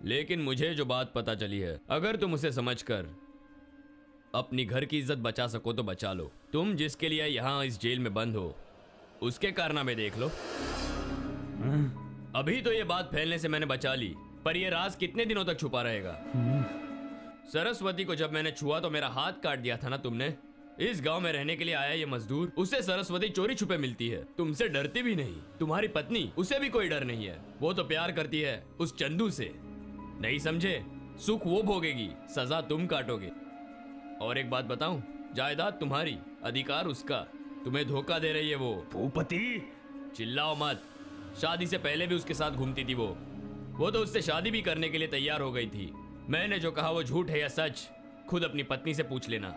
Speaker 15: लेकिन मुझे जो बात पता चली है, अगर तुम उसे समझकर अपनी घर की इज्जत बचा सको तो बचा लो। तुम जिसके लिए यहां इस जेल में बंद हो उसके कारनामे देख लो। अभी तो ये बात फैलने से मैंने बचा ली, पर ये राज कितने दिनों तक छुपा रहेगा? सरस्वती को जब मैंने छुआ तो मेरा हाथ काट दिया था ना तुमने। इस गांव में रहने के लिए आया ये मजदूर, उसे सरस्वती चोरी छुपे मिलती है, तुमसे डरती भी नहीं। तुम्हारी पत्नी, उसे भी कोई डर नहीं है, वो तो प्यार करती है उस चंदू से। नहीं समझे? सुख वो भोगेगी, सजा तुम काटोगे। और एक बात बताऊं, जायदाद तुम्हारी, अधिकार उसका। तुम्हें धोखा दे रही है वो।
Speaker 20: भूपति,
Speaker 15: चिल्लाओ मत। शादी से पहले भी उसके साथ घूमती थी वो तो उससे शादी भी करने के लिए तैयार हो गई थी। मैंने जो कहा वो झूठ है या सच, खुद अपनी पत्नी से पूछ लेना।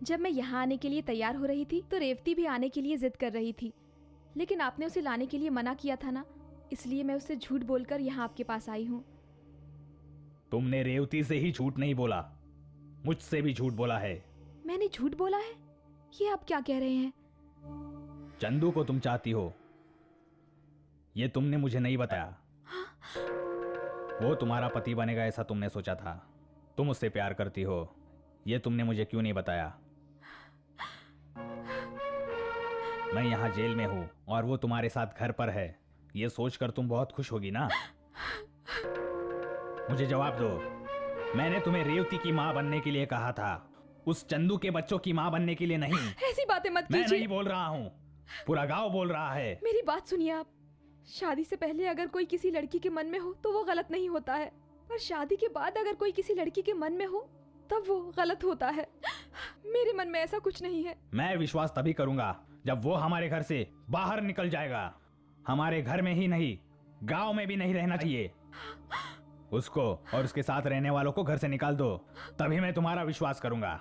Speaker 12: जब मैं यहाँ आने के लिए तैयार हो रही थी तो रेवती भी आने के लिए जिद कर रही थी, लेकिन आपने उसे लाने के लिए मना किया था ना, इसलिए मैं उससे झूठ बोलकर यहाँ आपके पास आई हूँ।
Speaker 20: तुमने रेवती से ही झूठ नहीं बोला, मुझसे भी झूठ बोला है।
Speaker 12: मैंने झूठ बोला है? ये आप क्या कह रहे हैं?
Speaker 20: चंदू को तुम चाहती हो, ये तुमने मुझे नहीं बताया। वो तुम्हारा पति बनेगा ऐसा तुमने सोचा था। तुम उससे प्यार करती हो, ये तुमने मुझे क्यों नहीं बताया? मैं यहाँ जेल में हूँ और वो तुम्हारे साथ घर पर है, ये सोचकर तुम बहुत खुश होगी ना? मुझे जवाब दो। मैंने तुम्हें रेवती की माँ बनने के लिए कहा था, उस चंदू के बच्चों की माँ बनने के लिए नहीं।
Speaker 12: ऐसी बातें मत कीजिए।
Speaker 20: मैं नहीं बोल रहा हूँ, पूरा गांव बोल रहा है।
Speaker 12: मेरी बात सुनिए आप। शादी से पहले अगर कोई किसी लड़की के मन में हो तो वो गलत नहीं होता है, पर शादी के बाद अगर कोई किसी लड़की के मन में हो तब वो गलत होता है। मेरे मन में ऐसा कुछ नहीं है।
Speaker 20: मैं विश्वास तभी करूंगा जब वो हमारे घर से बाहर निकल जाएगा। हमारे घर में ही नहीं, गांव में भी नहीं रहना चाहिए। उसको और उसके साथ रहने वालों को घर से निकाल दो, तभी मैं तुम्हारा विश्वास करूंगा।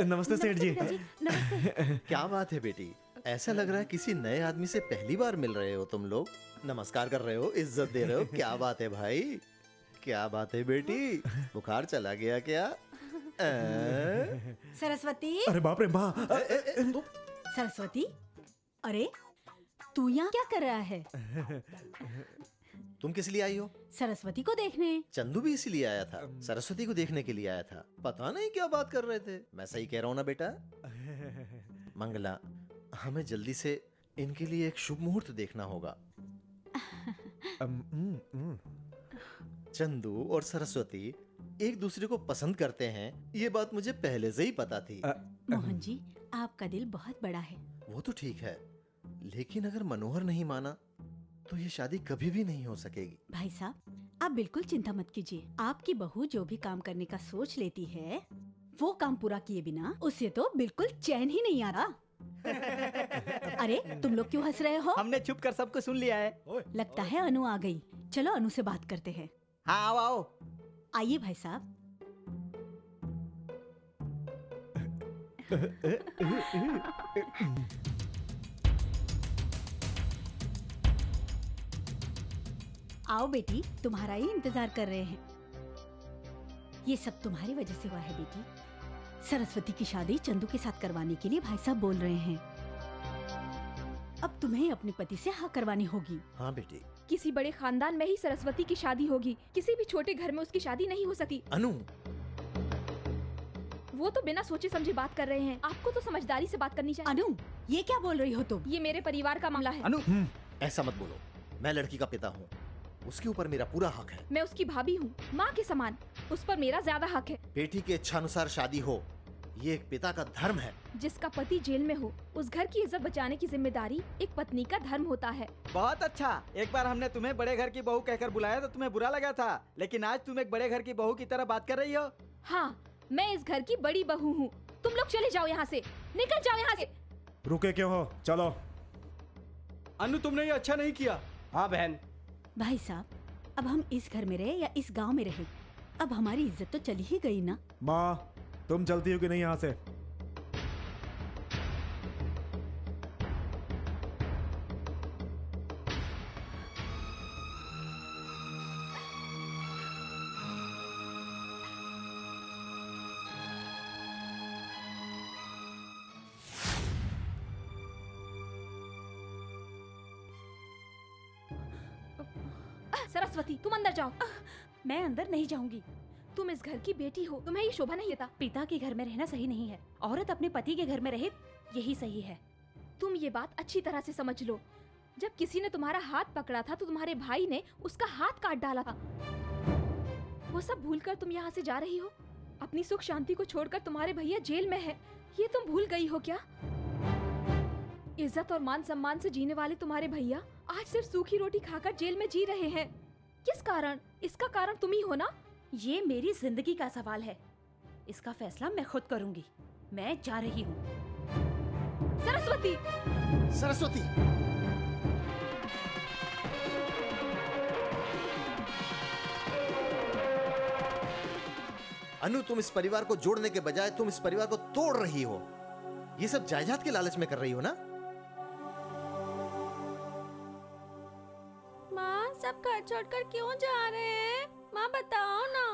Speaker 2: नमस्ते सेठ जी।
Speaker 11: क्या बात है बेटी, ऐसा लग रहा है किसी नए आदमी से पहली बार मिल रहे हो तुम लोग। नमस्कार कर रहे हो, इज्जत दे रहे हो, क्या बात है भाई, क्या बात है बेटी, बुखार चला गया क्या?
Speaker 10: सरस्वती।
Speaker 2: अरे बाप रे माँ।
Speaker 10: सरस्वती, अरे तू यहाँ क्या कर रहा है?
Speaker 11: तुम किस लिए आई हो?
Speaker 10: सरस्वती को देखने।
Speaker 11: चंदू भी इसीलिए आया था, सरस्वती को देखने के लिए आया था। पता नहीं क्या बात कर रहे थे। मैं सही कह रहा हूँ ना बेटा? मंगला, हमें जल्दी से इनके लिए एक शुभ मुहूर्त देखना होगा। चंदू और सरस्वती एक दूसरे को पसंद करते हैं, ये बात मुझे पहले से ही पता थी।
Speaker 10: मोहन जी, आपका दिल बहुत बड़ा है।
Speaker 11: वो तो ठीक है, लेकिन अगर मनोहर नहीं माना तो ये शादी कभी भी नहीं हो सकेगी।
Speaker 10: भाई साहब, आप बिल्कुल चिंता मत कीजिए। आपकी बहू जो भी काम करने का सोच लेती है, वो काम पूरा किए बिना उसे तो बिल्कुल चैन ही नहीं आ रहा। अरे तुम लोग क्यों हंस रहे हो?
Speaker 6: हमने छुप कर सबको सुन लिया है।
Speaker 10: लगता है अनु आ गई। चलो अनु से बात करते हैं।
Speaker 6: हाँ आओ आओ।
Speaker 10: आइए भाई साहब। आओ बेटी, तुम्हारा ही इंतजार कर रहे हैं। ये सब तुम्हारी वजह से हुआ है बेटी। सरस्वती की शादी चंदू के साथ करवाने के लिए भाई साहब बोल रहे हैं। अब तुम्हें अपने पति से हाँ करवानी होगी।
Speaker 11: हाँ बेटी।
Speaker 12: किसी बड़े खानदान में ही सरस्वती की शादी होगी, किसी भी छोटे घर में उसकी शादी नहीं हो सकती।
Speaker 11: अनु,
Speaker 12: वो तो बिना सोचे समझे बात कर रहे हैं, आपको तो समझदारी से बात करनी चाहिए।
Speaker 10: अनु, ये क्या बोल रही हो तुम?
Speaker 12: ये मेरे परिवार का मामला है।
Speaker 11: अनु, ऐसा मत बोलो। मैं लड़की का पिता हूँ, उसके ऊपर मेरा पूरा हक है।
Speaker 12: मैं उसकी भाभी हूँ, माँ के समान, उस पर मेरा ज्यादा हक है।
Speaker 11: बेटी के इच्छानुसार शादी हो, ये एक पिता का धर्म है।
Speaker 12: जिसका पति जेल में हो, उस घर की इज्जत बचाने की जिम्मेदारी एक पत्नी का धर्म होता है।
Speaker 6: बहुत अच्छा। एक बार हमने तुम्हें बड़े घर की बहू कहकर बुलाया तो तुम्हें बुरा लगा था, लेकिन आज तुम एक बड़े घर की बहू की तरह बात कर रही हो।
Speaker 12: हाँ, मैं इस घर की बड़ी बहू हूँ। तुम लोग चले जाओ यहाँ से, निकल जाओ यहाँ से।
Speaker 2: रुके क्यों हो? चलो।
Speaker 5: अनु, तुमने ये अच्छा नहीं किया।
Speaker 7: हाँ बहन।
Speaker 10: भाई साहब, अब हम इस घर में रहे या इस गांव में रहे, अब हमारी इज्जत तो चली ही गई ना।
Speaker 2: माँ, तुम चलती हो कि नहीं यहाँ से?
Speaker 12: सरस्वती, तुम अंदर जाओ।
Speaker 18: मैं अंदर नहीं जाऊंगी।
Speaker 12: तुम इस घर की बेटी हो, तुम्हें ये शोभा नहीं देता।
Speaker 18: पिता के घर में रहना सही नहीं है। औरत अपने पति के घर में रहे, यही सही है।
Speaker 12: तुम ये बात अच्छी तरह से समझ लो। जब किसी ने तुम्हारा हाथ पकड़ा था तो तुम्हारे भाई ने उसका हाथ काट डाला था। वो सब भूलकर तुम यहाँ से जा रही हो। अपनी सुख शांति को छोड़कर तुम्हारे भैया जेल में है, ये तुम भूल गई हो क्या? इज्जत और मान सम्मान से जीने वाले तुम्हारे भैया आज सिर्फ सूखी रोटी खाकर जेल में जी रहे हैं। किस कारण? इसका कारण तुम ही हो ना।
Speaker 18: ये मेरी जिंदगी का सवाल है, इसका फैसला मैं खुद करूंगी। मैं जा रही हूँ।
Speaker 12: सरस्वती!
Speaker 11: सरस्वती! अनु, तुम इस परिवार को जोड़ने के बजाय तुम इस परिवार को तोड़ रही हो। ये सब जायदाद के लालच में कर रही हो ना?
Speaker 19: माँ, सब घर छोड़कर क्यों जा रहे हैं? माँ बताओ ना।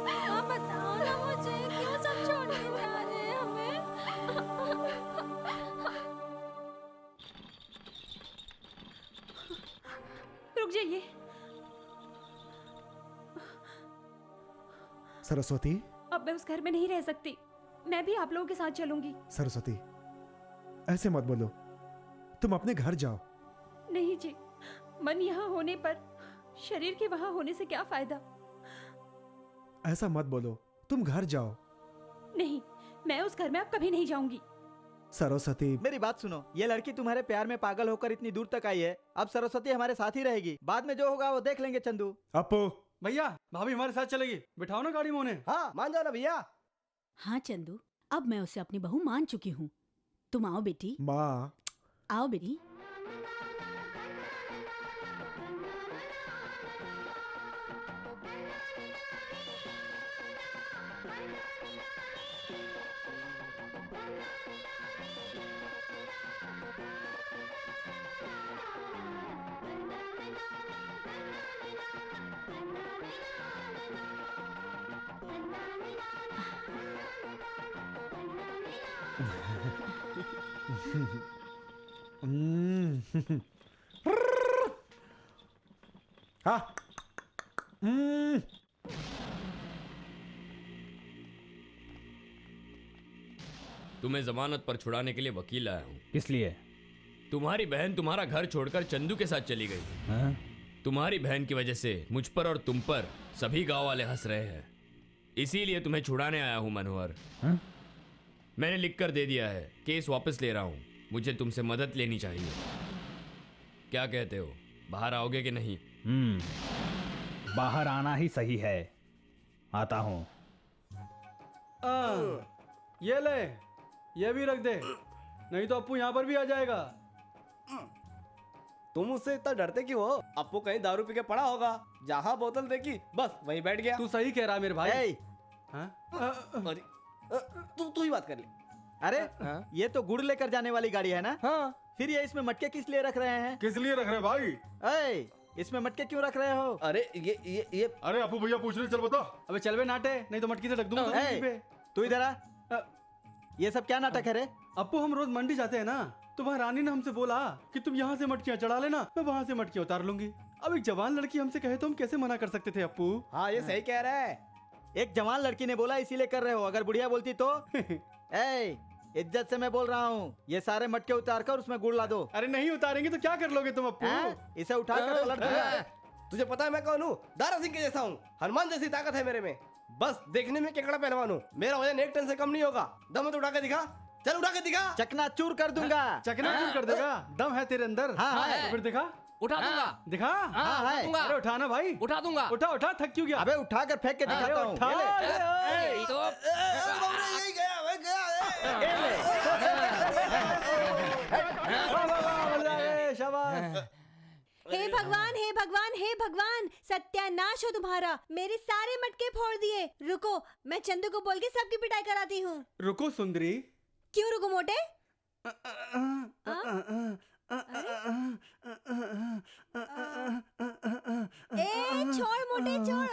Speaker 19: माँ बताओ ना मुझे, क्यों सब छोड़ के जा रहे हैं हमें?
Speaker 18: रुक जाइए।
Speaker 2: सरस्वती,
Speaker 18: अब मैं उस घर में नहीं रह सकती। मैं भी आप लोगों के साथ चलूंगी।
Speaker 2: सरस्वती, ऐसे मत बोलो। तुम अपने घर जाओ।
Speaker 18: नहीं जी, मन यहाँ होने पर शरीर के वहाँ होने से क्या फायदा?
Speaker 2: ऐसा मत बोलो, तुम घर जाओ।
Speaker 18: नहीं, मैं उस घर में अब कभी नहीं जाऊंगी।
Speaker 2: सरस्वती,
Speaker 6: मेरी बात सुनो। ये लड़की तुम्हारे प्यार में पागल होकर इतनी दूर तक आई है। अब सरस्वती हमारे साथ ही रहेगी। बाद में जो होगा वो देख लेंगे। चंदू,
Speaker 2: अपू,
Speaker 5: भैया, भाभी हमारे साथ चलेगी। बिठाओ ना गाड़ी में उन्हें।
Speaker 6: हाँ, मान जाओ ना भैया।
Speaker 10: हाँ चंदू, अब मैं उसे अपनी बहू मान चुकी हूँ। तुम आओ बेटी।
Speaker 2: माँ,
Speaker 10: आओ बेटी।
Speaker 2: हाँ।
Speaker 15: तुम्हें जमानत पर छुड़ाने के लिए वकील आया हूँ।
Speaker 20: किस लिए?
Speaker 15: तुम्हारी बहन तुम्हारा घर छोड़कर चंदू के साथ चली गई।
Speaker 20: हाँ?
Speaker 15: तुम्हारी बहन की वजह से मुझ पर और तुम पर सभी गांव वाले हंस रहे हैं, इसीलिए तुम्हें छुड़ाने आया हूँ मनोहर।
Speaker 20: हाँ?
Speaker 15: मैंने लिख कर दे दिया है, केस वापस ले रहा हूँ। मुझे तुमसे मदद लेनी चाहिए। क्या कहते हो, बाहर आओगे कि नहीं?
Speaker 20: बाहर आना ही सही है। आता हूँ।
Speaker 5: ये ले, ये भी रख दे, नहीं तो अप्पू यहाँ पर भी आ जाएगा।
Speaker 7: तुम उससे इतना डरते क्यों हो? अप्पू कहीं दारू पी के पड़ा होगा, जहाँ बोतल देखी बस वहीं बैठ गया।
Speaker 5: तू सही कह रहा है मेरे भाई।
Speaker 7: हाँ?
Speaker 6: तू ही बात कर ले। अरे ये तो गुड़ लेकर जाने वाली गाड़ी है ना? हाँ। फिर ये इसमें मटके किस लिए रख रहे हैं?
Speaker 5: किस लिए रख रहे हैं भाई?
Speaker 6: इसमें मटके क्यों रख रहे हो?
Speaker 5: अरे ये अरे अपू भैया पूछ रहे, चल बता। अबे चल बे नाटे, नहीं तो मटकी से ढक दूंगा
Speaker 6: तू इधर आ। ये सब क्या नाटक है रे?
Speaker 5: अपू हम रोज मंडी जाते हैं ना, तो वहाँ रानी ने हमसे बोला कि तुम यहाँ से मटकियाँ चढ़ा लेना, मैं वहाँ से मटकियाँ उतार लूंगी। अब एक जवान लड़की हमसे कहे तो हम कैसे मना कर सकते थे अपू?
Speaker 6: हाँ ये सही कह रहा है। एक जवान लड़की ने बोला इसीलिए कर रहे हो, अगर बुढ़िया बोलती तो? इज्जत से मैं बोल रहा हूँ, ये सारे मटके उतार कर उसमें गुड़ ला दो।
Speaker 5: अरे नहीं उतारेंगे तो क्या कर लोगे तुम अपू?
Speaker 6: इसे उठा कर पलट दूंगा।
Speaker 7: तुझे पता है मैं कौन हूँ? दारा सिंह के जैसा हूँ, हनुमान जैसी ताकत है मेरे में। बस देखने में केकड़ा पहलवान हूँ, मेरा वजन 1 टन से कम नहीं होगा। दम है तो उठा के दिखा, चल उठा के दिखा।
Speaker 6: चकनाचूर कर दूंगा।
Speaker 5: चकनाचूर कर देगा? दम है तेरे अंदर?
Speaker 6: हाँ है।
Speaker 5: फिर दिखा।
Speaker 3: उठा दूंगा।
Speaker 5: दिखा।
Speaker 6: हाँ है।
Speaker 5: अरे उठाना भाई,
Speaker 3: उठा दूंगा।
Speaker 5: उठा उठा, थक क्यों गया?
Speaker 6: अबे उठा कर फेंक के दिखाता हूँ।
Speaker 9: हे भगवान, हे भगवान, हे भगवान, सत्यानाश हो तुम्हारा, मेरे सारे मटके फोड़ दिए। रुको, मैं चंदू को बोल के सबकी पिटाई कराती हूँ।
Speaker 5: रुको सुंदरी।
Speaker 9: क्यों रुको मोटे? छोड़ मोटे, छोड़।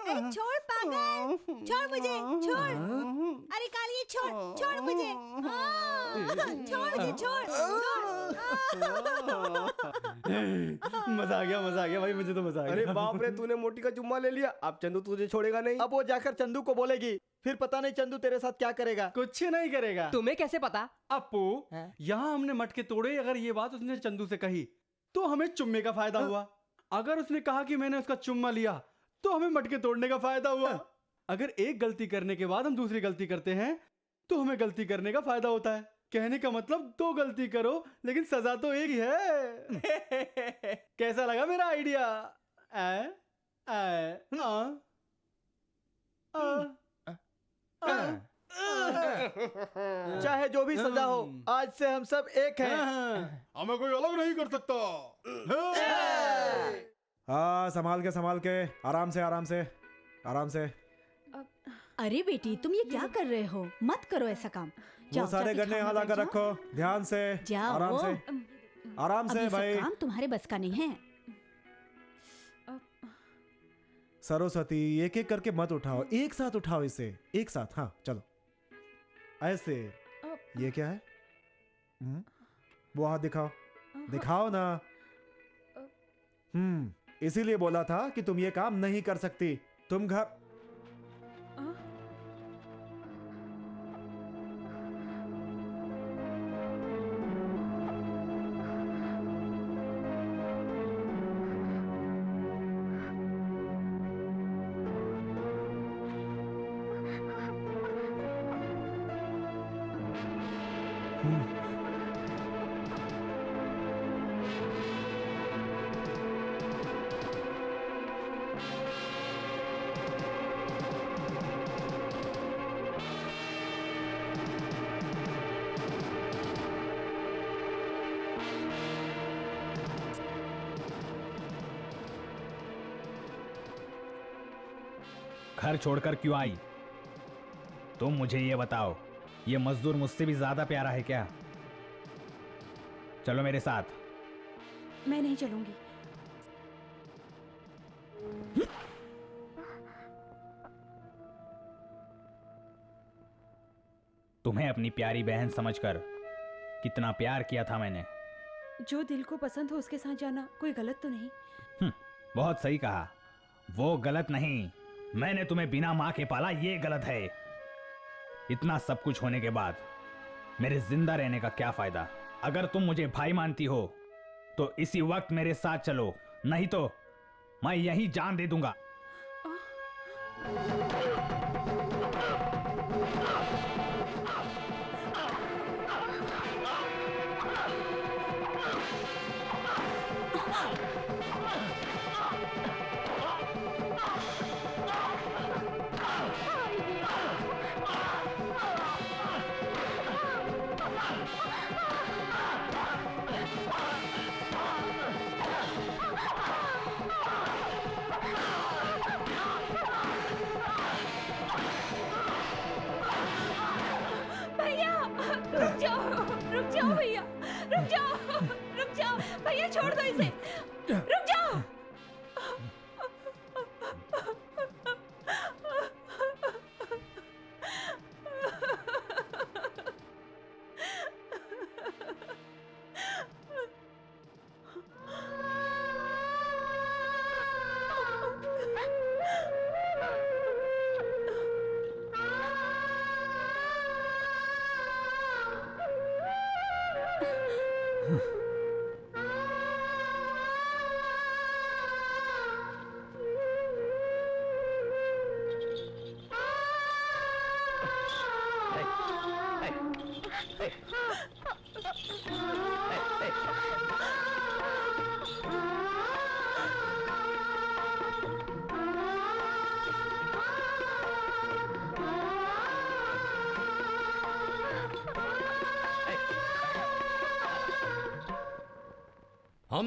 Speaker 9: अरे छोड़ पागल, छोड़ मुझे, छोड़। अरे कालिए छोड़ मुझे, छोड़ मुझे, छोड़।
Speaker 5: मजा आ गया भाई, मुझे तो मजा आ गया।
Speaker 7: अरे बाप रे, तूने मोटी का चुम्मा ले लिया, अब चंदू तुझे छोड़ेगा नहीं।
Speaker 6: अब वो जाकर चंदू को बोलेगी, फिर पता नहीं चंदू तेरे साथ क्या करेगा।
Speaker 5: कुछ नहीं करेगा।
Speaker 3: तुम्हें कैसे पता?
Speaker 5: अपू, यहाँ हमने मटके तोड़े, अगर ये बात उसने चंदू से कही तो हमें चुम्मे का फायदा हुआ। अगर उसने कहा कि मैंने उसका चुम्मा लिया तो हमें मटके तोड़ने का फायदा हुआ। अगर एक गलती करने के बाद हम दूसरी गलती करते हैं तो हमें गलती करने का फायदा होता है। कहने का मतलब 2 गलती करो लेकिन सजा तो एक ही है। कैसा लगा मेरा आइडिया?
Speaker 6: चाहे जो भी सजा हो, आज से हम सब एक हैं।
Speaker 5: हमें कोई अलग नहीं कर सकता। हाँ, संभाल के, आराम से।
Speaker 10: अरे बेटी, तुम ये क्या कर रहे हो? मत करो ऐसा काम।
Speaker 2: वो सारे गन्ने यहाँ लाकर रखो, ध्यान से, आराम से भाई।
Speaker 10: काम तुम्हारे बस का नहीं है।
Speaker 2: सरस्वती, एक एक करके मत उठाओ, एक साथ उठाओ इसे, एक साथ। हाँ चलो, ऐसे। ये क्या है? वो हाथ दिखाओ ना। इसीलिए बोला था कि तुम ये काम नहीं कर सकती। तुम घर
Speaker 20: घर छोड़कर क्यों आई? तुम मुझे ये बताओ, ये मजदूर मुझसे भी ज्यादा प्यारा है क्या? चलो मेरे साथ।
Speaker 18: मैं नहीं चलूंगी।
Speaker 20: तुम्हें अपनी प्यारी बहन समझकर कितना प्यार किया था मैंने।
Speaker 18: जो दिल को पसंद हो उसके साथ जाना कोई गलत तो नहीं।
Speaker 20: बहुत सही कहा, वो गलत नहीं। मैंने तुम्हें बिना मां के पाला, ये गलत है। इतना सब कुछ होने के बाद मेरे जिंदा रहने का क्या फायदा? अगर तुम मुझे भाई मानती हो तो इसी वक्त मेरे साथ चलो, नहीं तो मैं यहीं जान दे दूंगा।
Speaker 15: हम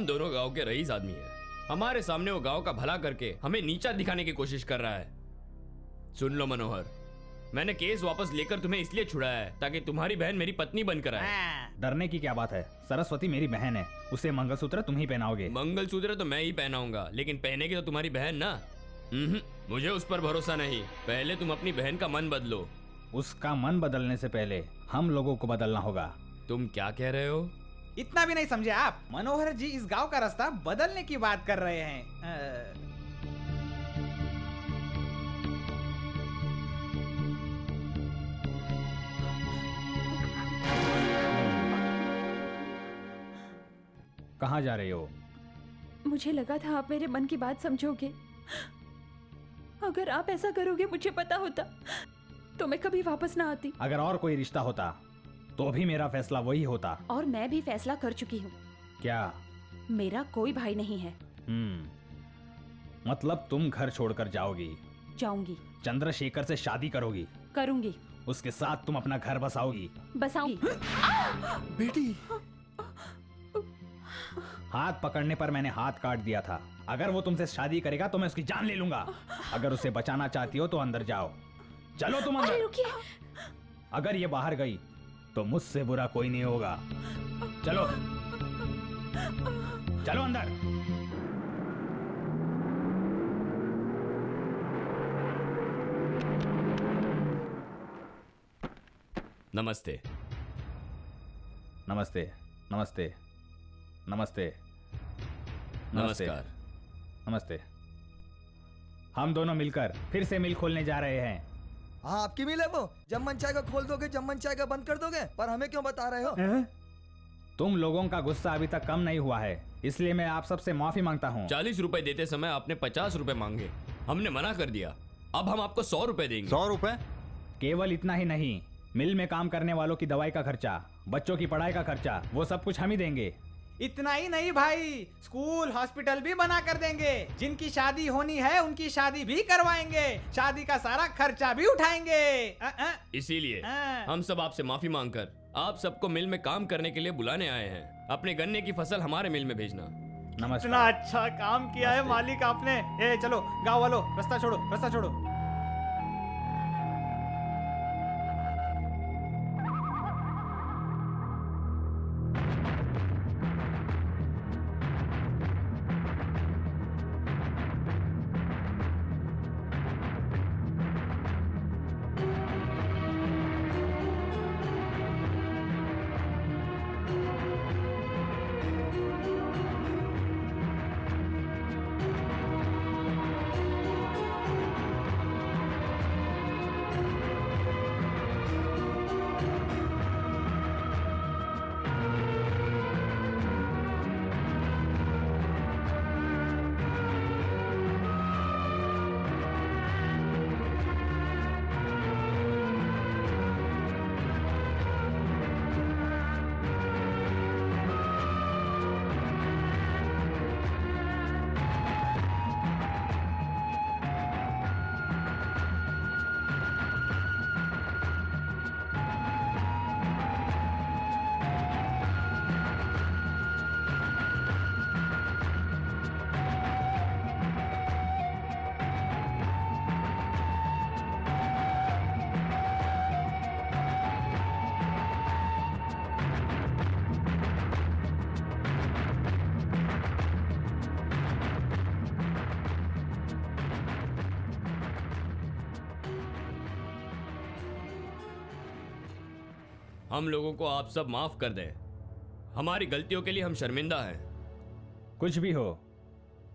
Speaker 15: दोनों गांव के रईस आदमी हैं। हमारे सामने वो गांव का भला करके हमें नीचा दिखाने की कोशिश कर रहा है। सुन लो मनोहर, मैंने केस वापस लेकर तुम्हें इसलिए छुड़ाया है ताकि तुम्हारी बहन मेरी पत्नी बनकर आए।
Speaker 20: डरने की क्या बात है? सरस्वती मेरी बहन है, उसे मंगलसूत्र तुम ही पहनाओगे।
Speaker 15: मंगलसूत्र तो मैं ही पहनाऊंगा, लेकिन पहनेगी तो तुम्हारी बहन ना। मुझे उस पर भरोसा नहीं। पहले तुम अपनी बहन का मन बदलो।
Speaker 20: उसका मन बदलने से पहले हम लोगों को बदलना होगा।
Speaker 15: तुम क्या कह रहे हो?
Speaker 16: इतना भी नहीं समझे आप? मनोहर जी इस गांव का रास्ता बदलने की बात कर रहे हैं।
Speaker 20: कहाँ जा रहे हो?
Speaker 12: मुझे लगा था आप मेरे मन की बात समझोगे। अगर आप ऐसा करोगे मुझे पता होता तो मैं कभी वापस ना आती।
Speaker 20: अगर और कोई रिश्ता होता तो भी मेरा फैसला वही होता।
Speaker 18: और मैं भी फैसला कर चुकी हूँ।
Speaker 20: क्या?
Speaker 18: मेरा कोई भाई नहीं है।
Speaker 20: मतलब तुम घर छोड़कर जाओगी?
Speaker 18: जाऊंगी।
Speaker 20: चंद्रशेखर से शादी करोगी?
Speaker 18: करूंगी।
Speaker 20: उसके साथ तुम अपना घर बसाओगी?
Speaker 18: बसाऊंगी।
Speaker 20: बेटी, हाथ पकड़ने पर मैंने हाथ काट दिया था। अगर वो तुमसे शादी करेगा तो मैं उसकी जान ले लूंगा। अगर उसे बचाना चाहती हो तो अंदर जाओ। चलो तुम अंदर।
Speaker 12: रुकिए।
Speaker 20: अगर ये बाहर गई तो मुझसे बुरा कोई नहीं होगा। चलो चलो अंदर।
Speaker 15: नमस्ते।
Speaker 20: नमस्ते नमस्ते नमस्ते।
Speaker 15: नमस्कार।
Speaker 20: नमस्ते। हम दोनों मिलकर फिर से मिल खोलने जा रहे हैं।
Speaker 4: हाँ, आपकी मिल है वो। जब मन चाहेगा खोल दोगे, जब मन चाहेगा बंद कर दोगे। पर हमें क्यों बता रहे हो?
Speaker 20: तुम लोगों का गुस्सा अभी तक कम नहीं हुआ है, इसलिए मैं आप सबसे माफी मांगता हूँ।
Speaker 15: 40 रुपए देते समय आपने 50 रुपए मांगे। हमने मना कर दिया। अब हम आपको 100 रुपए देंगे।
Speaker 11: 100 रुपए?
Speaker 20: केवल इतना ही नहीं, मिल में काम करने वालों की दवाई का खर्चा, बच्चों की पढ़ाई का खर्चा, वो सब कुछ हम ही देंगे।
Speaker 16: इतना ही नहीं भाई, स्कूल हॉस्पिटल भी बना कर देंगे। जिनकी शादी होनी है उनकी शादी भी करवाएंगे। शादी का सारा खर्चा भी उठाएंगे।
Speaker 15: इसीलिए हम सब आपसे माफी मांगकर आप सबको मिल में काम करने के लिए बुलाने आए हैं। अपने गन्ने की फसल हमारे मिल में भेजना।
Speaker 20: नमस्कार।
Speaker 16: इतना अच्छा काम किया है मालिक आपने। ए चलो गाँव वालों, रास्ता छोड़ो, रास्ता छोड़ो।
Speaker 15: हम लोगों को आप सब माफ कर दें। हमारी गलतियों के लिए हम शर्मिंदा हैं।
Speaker 20: कुछ भी हो,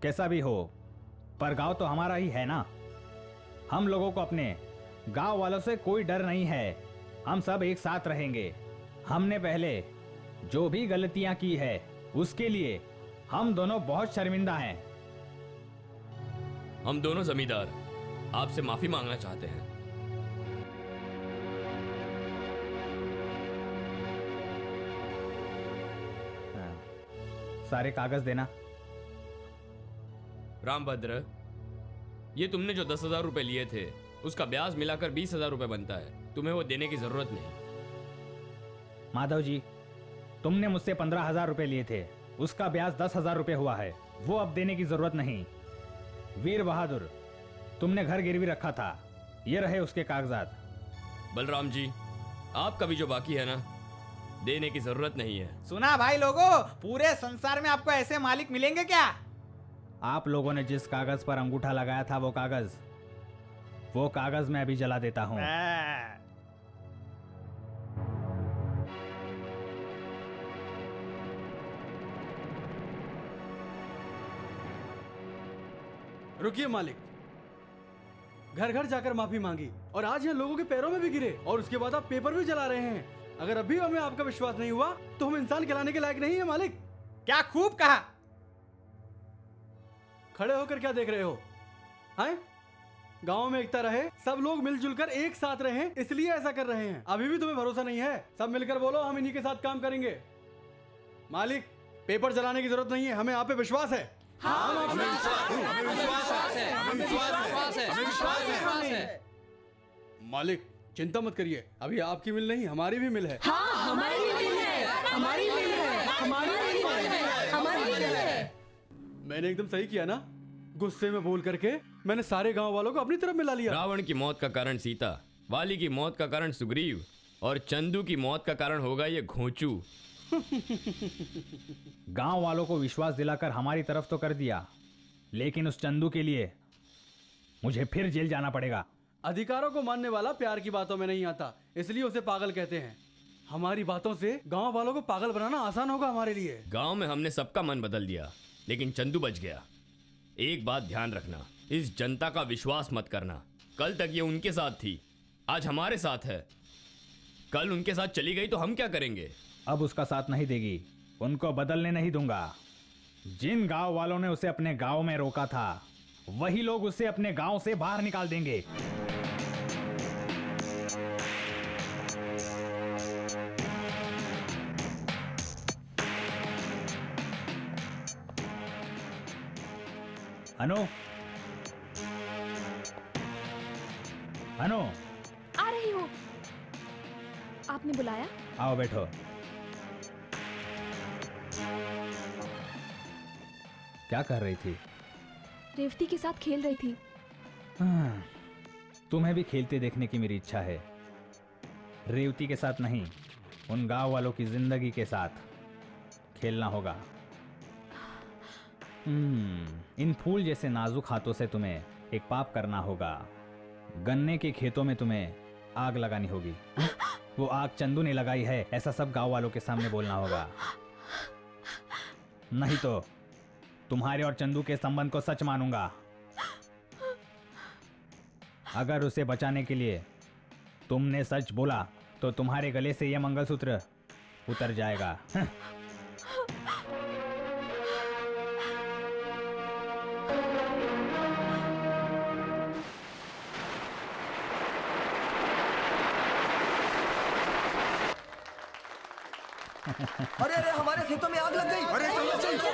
Speaker 20: कैसा भी हो, पर गांव तो हमारा ही है ना। हम लोगों को अपने गांव वालों से कोई डर नहीं है। हम सब एक साथ रहेंगे। हमने पहले जो भी गलतियां की है उसके लिए हम दोनों बहुत शर्मिंदा हैं।
Speaker 15: हम दोनों जमींदार आपसे माफी मांगना चाहते हैं।
Speaker 20: सारे कागज देना।
Speaker 15: रामभद्र, ये तुमने जो 10,000 रुपए लिए थे उसका ब्याज मिलाकर 20,000 रुपए बनता है। तुम्हें वो देने की जरूरत नहीं।
Speaker 20: माधव जी, तुमने मुझसे 15,000 रुपए लिए थे, उसका ब्याज 10,000 रुपए हुआ है, वो अब देने की जरूरत नहीं। वीर बहादुर, तुमने घर गिरवी रखा था, ये रहे उसके कागजात।
Speaker 15: बलराम जी, आपका भी जो बाकी है ना, देने की जरूरत नहीं है।
Speaker 16: सुना भाई लोगों, पूरे संसार में आपको ऐसे मालिक मिलेंगे क्या?
Speaker 20: आप लोगों ने जिस कागज पर अंगूठा लगाया था वो कागज मैं अभी जला देता हूँ।
Speaker 5: रुकिए मालिक, घर घर जाकर माफी मांगी और आज यहाँ लोगों के पैरों में भी गिरे और उसके बाद आप पेपर भी जला रहे हैं। अगर अभी हमें आपका विश्वास नहीं हुआ तो हम इंसान कहलाने के लायक नहीं है मालिक।
Speaker 16: क्या खूब कहा।
Speaker 5: खड़े होकर क्या देख रहे हो? हैं? गांव में एकता रहे, सब लोग मिलजुल कर एक साथ रहें, इसलिए ऐसा कर रहे हैं। अभी भी तुम्हें भरोसा नहीं है? सब मिलकर बोलो, हम इन्हीं के साथ काम करेंगे। मालिक, पेपर जलाने की जरूरत नहीं है, हमें आप पे विश्वास है। मालिक चिंता मत करिए, अभी आपकी मिल नहीं हमारी भी मिल है। मैंने एकदम सही किया ना? गुस्से में बोल करके मैंने सारे गांव वालों को अपनी तरफ मिला लिया।
Speaker 15: रावण की मौत का कारण सीता, वाली की मौत का कारण सुग्रीव और चंदू की मौत का कारण होगा ये घोंचू।
Speaker 20: गांव वालों को विश्वास दिलाकर हमारी तरफ तो कर दिया, लेकिन उस चंदू के लिए मुझे फिर जेल जाना पड़ेगा।
Speaker 5: अधिकारों को मानने वाला प्यार की बातों में नहीं आता, इसलिए उसे पागल कहते हैं। हमारी बातों से गांव वालों को पागल बनाना आसान होगा हमारे लिए।
Speaker 15: गांव में हमने सबका मन बदल दिया, लेकिन चंदू बच गया। एक बात ध्यान रखना, इस जनता का विश्वास मत करना। कल तक ये उनके साथ थी, आज हमारे साथ है। कल उनके साथ चली गई तो हम क्या करेंगे?
Speaker 20: अब उसका साथ नहीं देगी, उनको बदलने नहीं दूंगा। जिन गांव वालों ने उसे अपने गांव में रोका था, वही लोग उसे अपने गांव से बाहर निकाल देंगे। अनु, अनु,
Speaker 12: आ रही हूँ। आपने बुलाया?
Speaker 20: आओ बैठो। क्या कर रही थी?
Speaker 12: रेवती के साथ खेल रही थी।
Speaker 20: तुम्हें भी खेलते देखने की मेरी इच्छा है। रेवती के साथ नहीं, उन गांव वालों की जिंदगी के साथ खेलना होगा। इन फूल जैसे नाजुक हाथों से तुम्हें एक पाप करना होगा। गन्ने के खेतों में तुम्हें आग लगानी होगी। वो आग चंदू ने लगाई है, ऐसा सब गांव वालों के सामने बोलना होगा। नहीं तो तुम्हारे और चंदू के संबंध को सच मानूंगा। अगर उसे बचाने के लिए तुमने सच बोला तो तुम्हारे गले से यह मंगलसूत्र उतर जाएगा।
Speaker 4: अरे अरे, हमारे खेतों में आग लग गई। अरे चलो चलो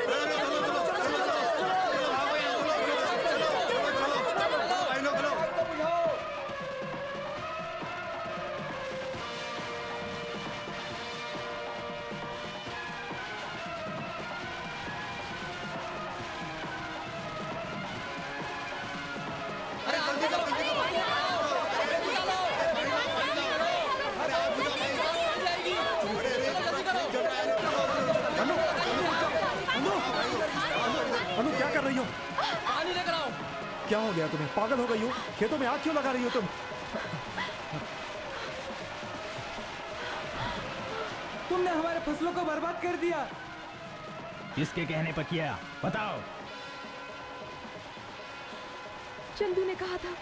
Speaker 2: अनु, क्या कर रही हो?
Speaker 3: पानी लेकर आओ।
Speaker 2: क्या हो गया तुम्हें? पागल हो गई हो? खेतों में आग क्यों लगा रही हो तुम?
Speaker 5: तुमने हमारे फसलों को बर्बाद कर दिया।
Speaker 20: किसके कहने पर किया, बताओ।
Speaker 12: चंदू ने कहा था।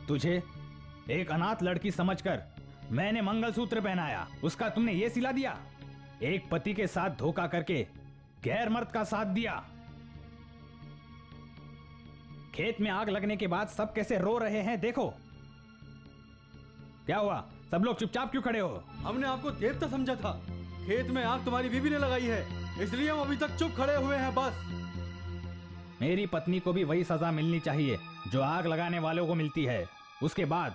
Speaker 20: तुझे एक अनाथ लड़की समझकर मैंने मंगलसूत्र पहनाया, उसका तुमने ये सिला दिया। एक पति के साथ धोखा करके गैर मर्द का साथ दिया। खेत में आग लगने के बाद सब कैसे रो रहे हैं देखो। क्या हुआ, सब लोग चुपचाप क्यों खड़े हो?
Speaker 5: हमने आपको देवता समझा था। खेत में आग तुम्हारी बीवी ने लगाई है, इसलिए हम अभी तक चुप खड़े हुए हैं बस।
Speaker 20: मेरी पत्नी को भी वही सजा मिलनी चाहिए जो आग लगाने वालों को मिलती है। उसके बाद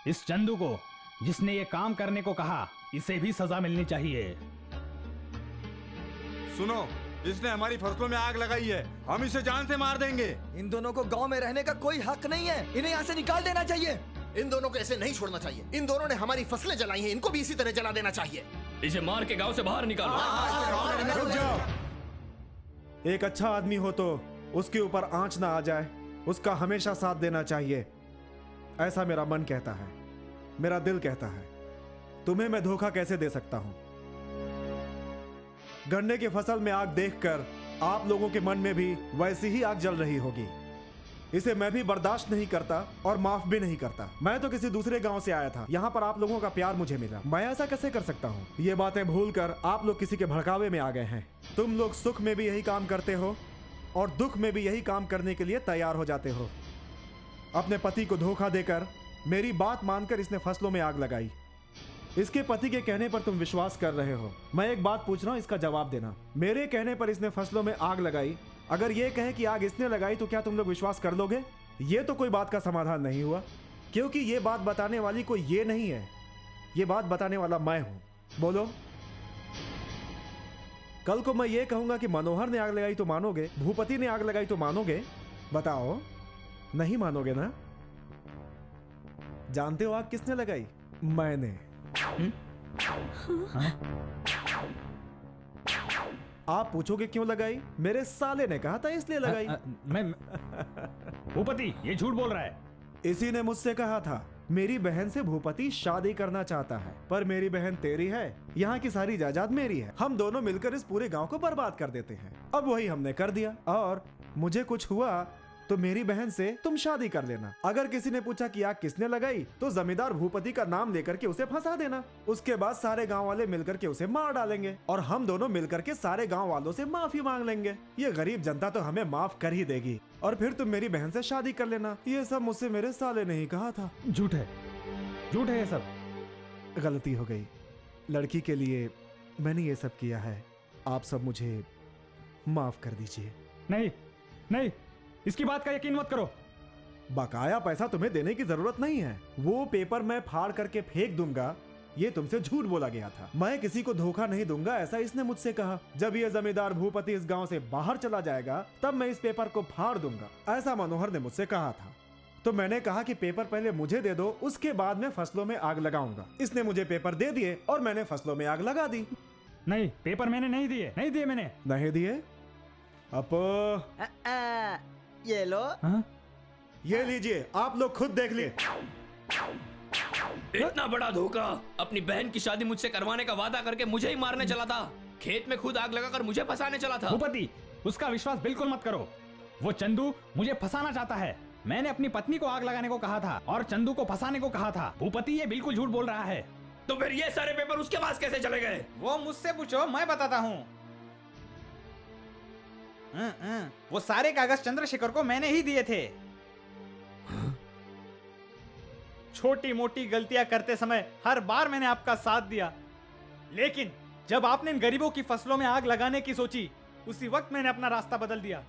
Speaker 20: इस चंदू को, जिसने ये काम करने को कहा, इसे भी सजा मिलनी चाहिए।
Speaker 1: सुनो, इसने हमारी फसलों में आग लगाई है, हम इसे जान से मार देंगे।
Speaker 4: इन दोनों को गांव में रहने का कोई हक नहीं है, इन्हें यहाँ से निकाल देना चाहिए।
Speaker 11: इन दोनों को ऐसे नहीं छोड़ना चाहिए। इन दोनों ने हमारी फसलें जलाई हैं, इनको भी इसी तरह जला देना चाहिए।
Speaker 15: इसे मार के गांव से बाहर निकालो।
Speaker 2: रुक जाओ। एक अच्छा आदमी हो तो उसके ऊपर आंच ना आ जाए, उसका हमेशा साथ देना चाहिए, ऐसा मेरा मन कहता है, मेरा दिल कहता है। तुम्हें मैं धोखा कैसे दे सकता हूं? गन्ने की फसल में आग देखकर आप लोगों के मन में भी वैसी ही आग जल रही होगी। इसे मैं भी बर्दाश्त नहीं करता और माफ भी नहीं करता। मैं तो किसी दूसरे गांव से आया था, यहाँ पर आप लोगों का प्यार मुझे मिला। मैं ऐसा कैसे कर सकता हूँ? ये बातें भूलकर आप लोग किसी के भड़कावे में आ गए हैं। तुम लोग सुख में भी यही काम करते हो और दुख में भी यही काम करने के लिए तैयार हो जाते हो। अपने पति को धोखा देकर, मेरी बात मानकर इसने फसलों में आग लगाई। इसके पति के कहने पर तुम विश्वास कर रहे हो। मैं एक बात पूछ रहा हूँ, इसका जवाब देना। मेरे कहने पर इसने फसलों में आग लगाई, अगर ये कहे कि आग इसने लगाई तो क्या तुम लोग विश्वास कर लोगे? ये तो कोई बात का समाधान नहीं हुआ, क्योंकि ये बात बताने वाली कोई ये नहीं है, ये बात बताने वाला मैं हूँ। बोलो, कल को मैं ये कहूंगा कि मनोहर ने आग लगाई तो मानोगे? भूपति ने आग लगाई तो मानोगे? बताओ, नहीं मानोगे ना? जानते हो आग किसने लगाई? मैंने। आप पूछोगे क्यों लगाई? मेरे साले ने कहा था इसलिए लगाई।
Speaker 20: मैं भूपति ये झूठ बोल रहा है।
Speaker 2: इसी ने मुझसे कहा था। मेरी बहन से भूपति शादी करना चाहता है, पर मेरी बहन तेरी है, यहाँ की सारी जायदाद मेरी है। हम दोनों मिलकर इस पूरे गांव को बर्बाद कर देते हैं। अब वही हमने कर दिया, और मुझे कुछ हुआ तो मेरी बहन से तुम शादी कर लेना। अगर किसी ने पूछा कि आग किसने लगाई तो जमींदार भूपति का नाम लेकर के उसे फंसा देना। उसके बाद सारे गांव वाले मिलकर के उसे मार डालेंगे और हम दोनों मिलकर के सारे गांव वालों से माफी मांग लेंगे। ये गरीब जनता तो हमें माफ कर ही देगी, और फिर तुम मेरी बहन से शादी कर लेना। ये सब मुझसे मेरे साले ने ही कहा था।
Speaker 20: झूठ है, झूठ है ये सब।
Speaker 2: गलती हो गई, लड़की के लिए मैंने ये सब किया है। आप सब मुझे माफ कर दीजिए।
Speaker 20: नहीं नहीं, इसकी बात का यकीन मत करो।
Speaker 2: बकाया पैसा तुम्हें देने की जरूरत नहीं है। वो पेपर मैं फाड़ करके फेंक दूंगा, ये तुमसे झूठ बोला गया था। मैं किसी को धोखा नहीं दूंगा, ऐसा इसने मुझसे कहा। जब ये जमींदार भूपति इस गांव से बाहर चला जाएगा तब मैं इस पेपर को फाड़ दूंगा, ऐसा मनोहर ने मुझसे कहा था। तो मैंने कहा कि पेपर पहले मुझे दे दो, उसके बाद मैं फसलों में आग लगाऊंगा। इसने मुझे पेपर दे दिए और मैंने फसलों में आग लगा दी।
Speaker 20: नहीं, पेपर मैंने नहीं दिए, नहीं दिए मैंने।
Speaker 2: नहीं दिए? अब
Speaker 6: ये लो।
Speaker 2: ये लीजिए, आप लोग खुद देख लिए।
Speaker 15: इतना बड़ा धोखा! अपनी बहन की शादी मुझसे करवाने का वादा करके मुझे ही मारने चला था। खेत में खुद आग लगाकर मुझे फंसाने चला था।
Speaker 20: भूपति, उसका विश्वास बिल्कुल मत करो। वो चंदू मुझे फंसाना चाहता है। मैंने अपनी पत्नी को आग लगाने को कहा था और चंदू को फंसाने को कहा था। भूपति ये बिल्कुल झूठ बोल रहा है।
Speaker 15: तो फिर ये सारे पेपर उसके पास कैसे चले गए?
Speaker 16: वो मुझसे पूछो, मैं बताता हूँ। वो सारे कागज चंद्रशेखर को मैंने ही दिए थे। छोटी मोटी गलतियां करते समय हर बार मैंने आपका साथ दिया, लेकिन जब आपने इन गरीबों की फसलों में आग लगाने की सोची, उसी वक्त मैंने अपना रास्ता बदल दिया।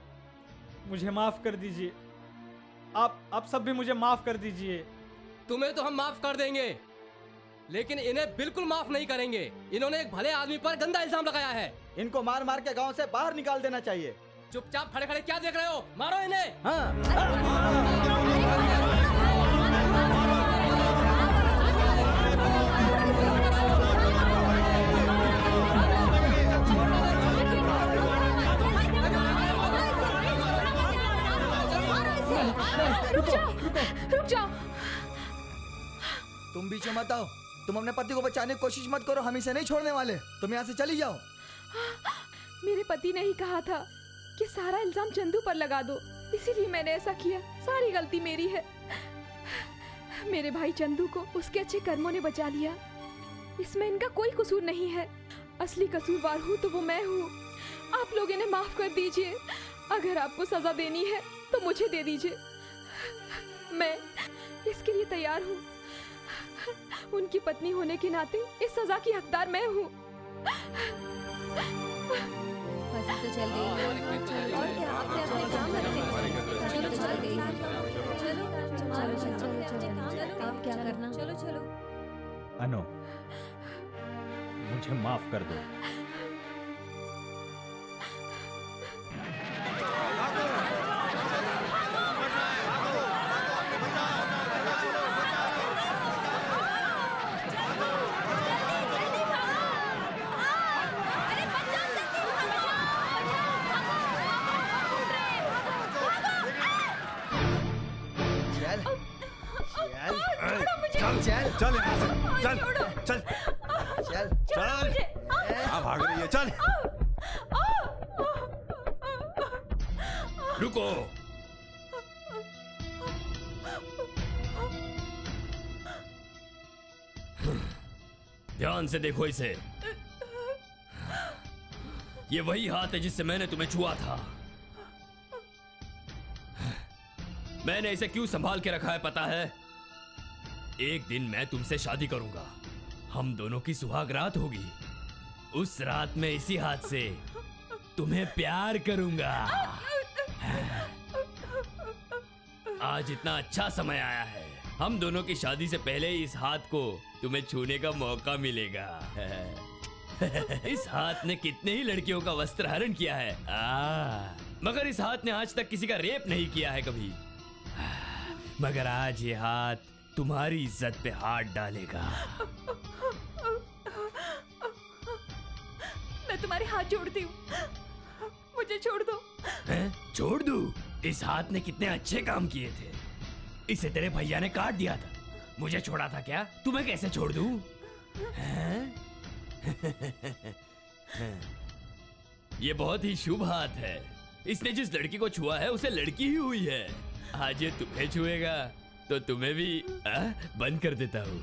Speaker 16: मुझे माफ कर दीजिए। आप सब भी मुझे माफ कर दीजिए।
Speaker 3: तुम्हें तो हम माफ कर देंगे, लेकिन इन्हें बिल्कुल माफ नहीं करेंगे। इन्होंने एक भले आदमी पर गंदा इल्जाम लगाया है।
Speaker 6: इनको मार मार के गांव से बाहर निकाल देना चाहिए।
Speaker 3: चुपचाप खड़े खड़े क्या देख रहे हो? मारो इन्हें।
Speaker 12: रुक जाओ।
Speaker 4: तुम बीच में मत आओ। तुम अपने पति को बचाने की कोशिश मत करो, हम इसे नहीं छोड़ने वाले। तुम यहाँ से चली जाओ।
Speaker 12: मेरे पति ने ही कहा था कि सारा इल्जाम चंदू पर लगा दो, इसीलिए मैंने ऐसा किया। सारी गलती मेरी है। मेरे भाई चंदू को उसके अच्छे कर्मों ने बचा लिया, इसमें इनका कोई कसूर नहीं है। असली कसूरवार हूँ तो वो मैं हूँ। आप लोग इन्हें माफ कर दीजिए। अगर आपको सजा देनी है तो मुझे दे दीजिए, मैं इसके लिए तैयार हूँ। उनकी पत्नी होने के नाते इस सजा की हकदार मैं हूँ।
Speaker 9: फसल तो चल गई है। और क्या आप क्या एग्जाम रखते हैं? चलो चल गई। चलो चलो चलो चलो आप क्या करना? चलो चलो।
Speaker 20: अनु, मुझे माफ कर दो।
Speaker 2: चल चल यहाँ से, चल चल चल चल। कहाँ भाग रही है? चल।
Speaker 15: रुको। ध्यान से देखो इसे। ये वही हाथ है जिससे मैंने तुम्हें छुआ था। मैंने इसे क्यों संभाल के रखा है पता है? एक दिन मैं तुमसे शादी करूंगा, हम दोनों की सुहाग रात होगी। उस रात में इसी हाथ से तुम्हें प्यार करूंगा। आज इतना अच्छा समय आया है, हम दोनों की शादी से पहले इस हाथ को तुम्हें छूने का मौका मिलेगा। इस हाथ ने कितने ही लड़कियों का वस्त्र हरण किया है, मगर इस हाथ ने आज तक किसी का रेप नहीं किया है कभी। मगर आज ये हाथ तुम्हारी इज्जत पे हाथ डालेगा।
Speaker 12: मैं तुम्हारे हाथ जोड़ती हूँ, मुझे छोड़ दो।
Speaker 15: हैं? छोड़ दूं? इस हाथ ने कितने अच्छे काम किए थे। इसे तेरे भैया ने काट दिया था, मुझे छोड़ा था क्या? तुम्हें कैसे छोड़ दूं? हैं? ये बहुत ही शुभ हाथ है। इसने जिस लड़की को छुआ है उसे लड़की ही हुई है। आज ये तुम्हें छुएगा तो तुम्हें भी बंद कर देता हूँ।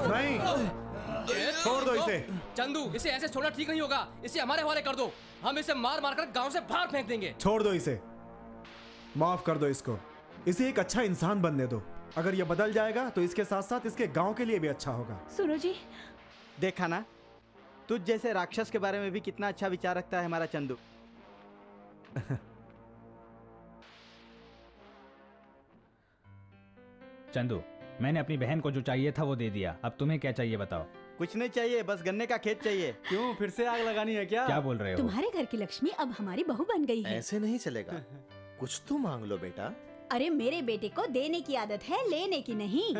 Speaker 2: नहीं, छोड़ दो इसे।
Speaker 3: चंदू, इसे ऐसे छोड़ना ठीक नहीं होगा। इसे हमारे हवाले कर दो। हम इसे मार मार कर गांव से बाहर फेंक देंगे।
Speaker 2: छोड़ दो इसे, माफ कर दो इसको। इसे एक अच्छा इंसान बनने दो। अगर ये बदल जाएगा तो इसके साथ साथ इसके गांव के लिए भी अच्छा होगा।
Speaker 18: सुनो जी,
Speaker 6: देखा ना, तुझ जैसे राक्षस के बारे में भी कितना अच्छा विचार रखता है हमारा चंदू।
Speaker 20: चंदू, मैंने अपनी बहन को जो चाहिए था वो दे दिया। अब तुम्हें क्या चाहिए बताओ?
Speaker 6: कुछ नहीं चाहिए, बस गन्ने का खेत चाहिए।
Speaker 5: क्यों, फिर से आग लगानी है क्या?
Speaker 20: क्या बोल रहे हो?
Speaker 10: तुम्हारे घर की लक्ष्मी अब हमारी बहू बन गई है।
Speaker 11: ऐसे नहीं चलेगा, कुछ तो मांग लो बेटा।
Speaker 10: अरे मेरे बेटे को देने की आदत है, लेने की नहीं।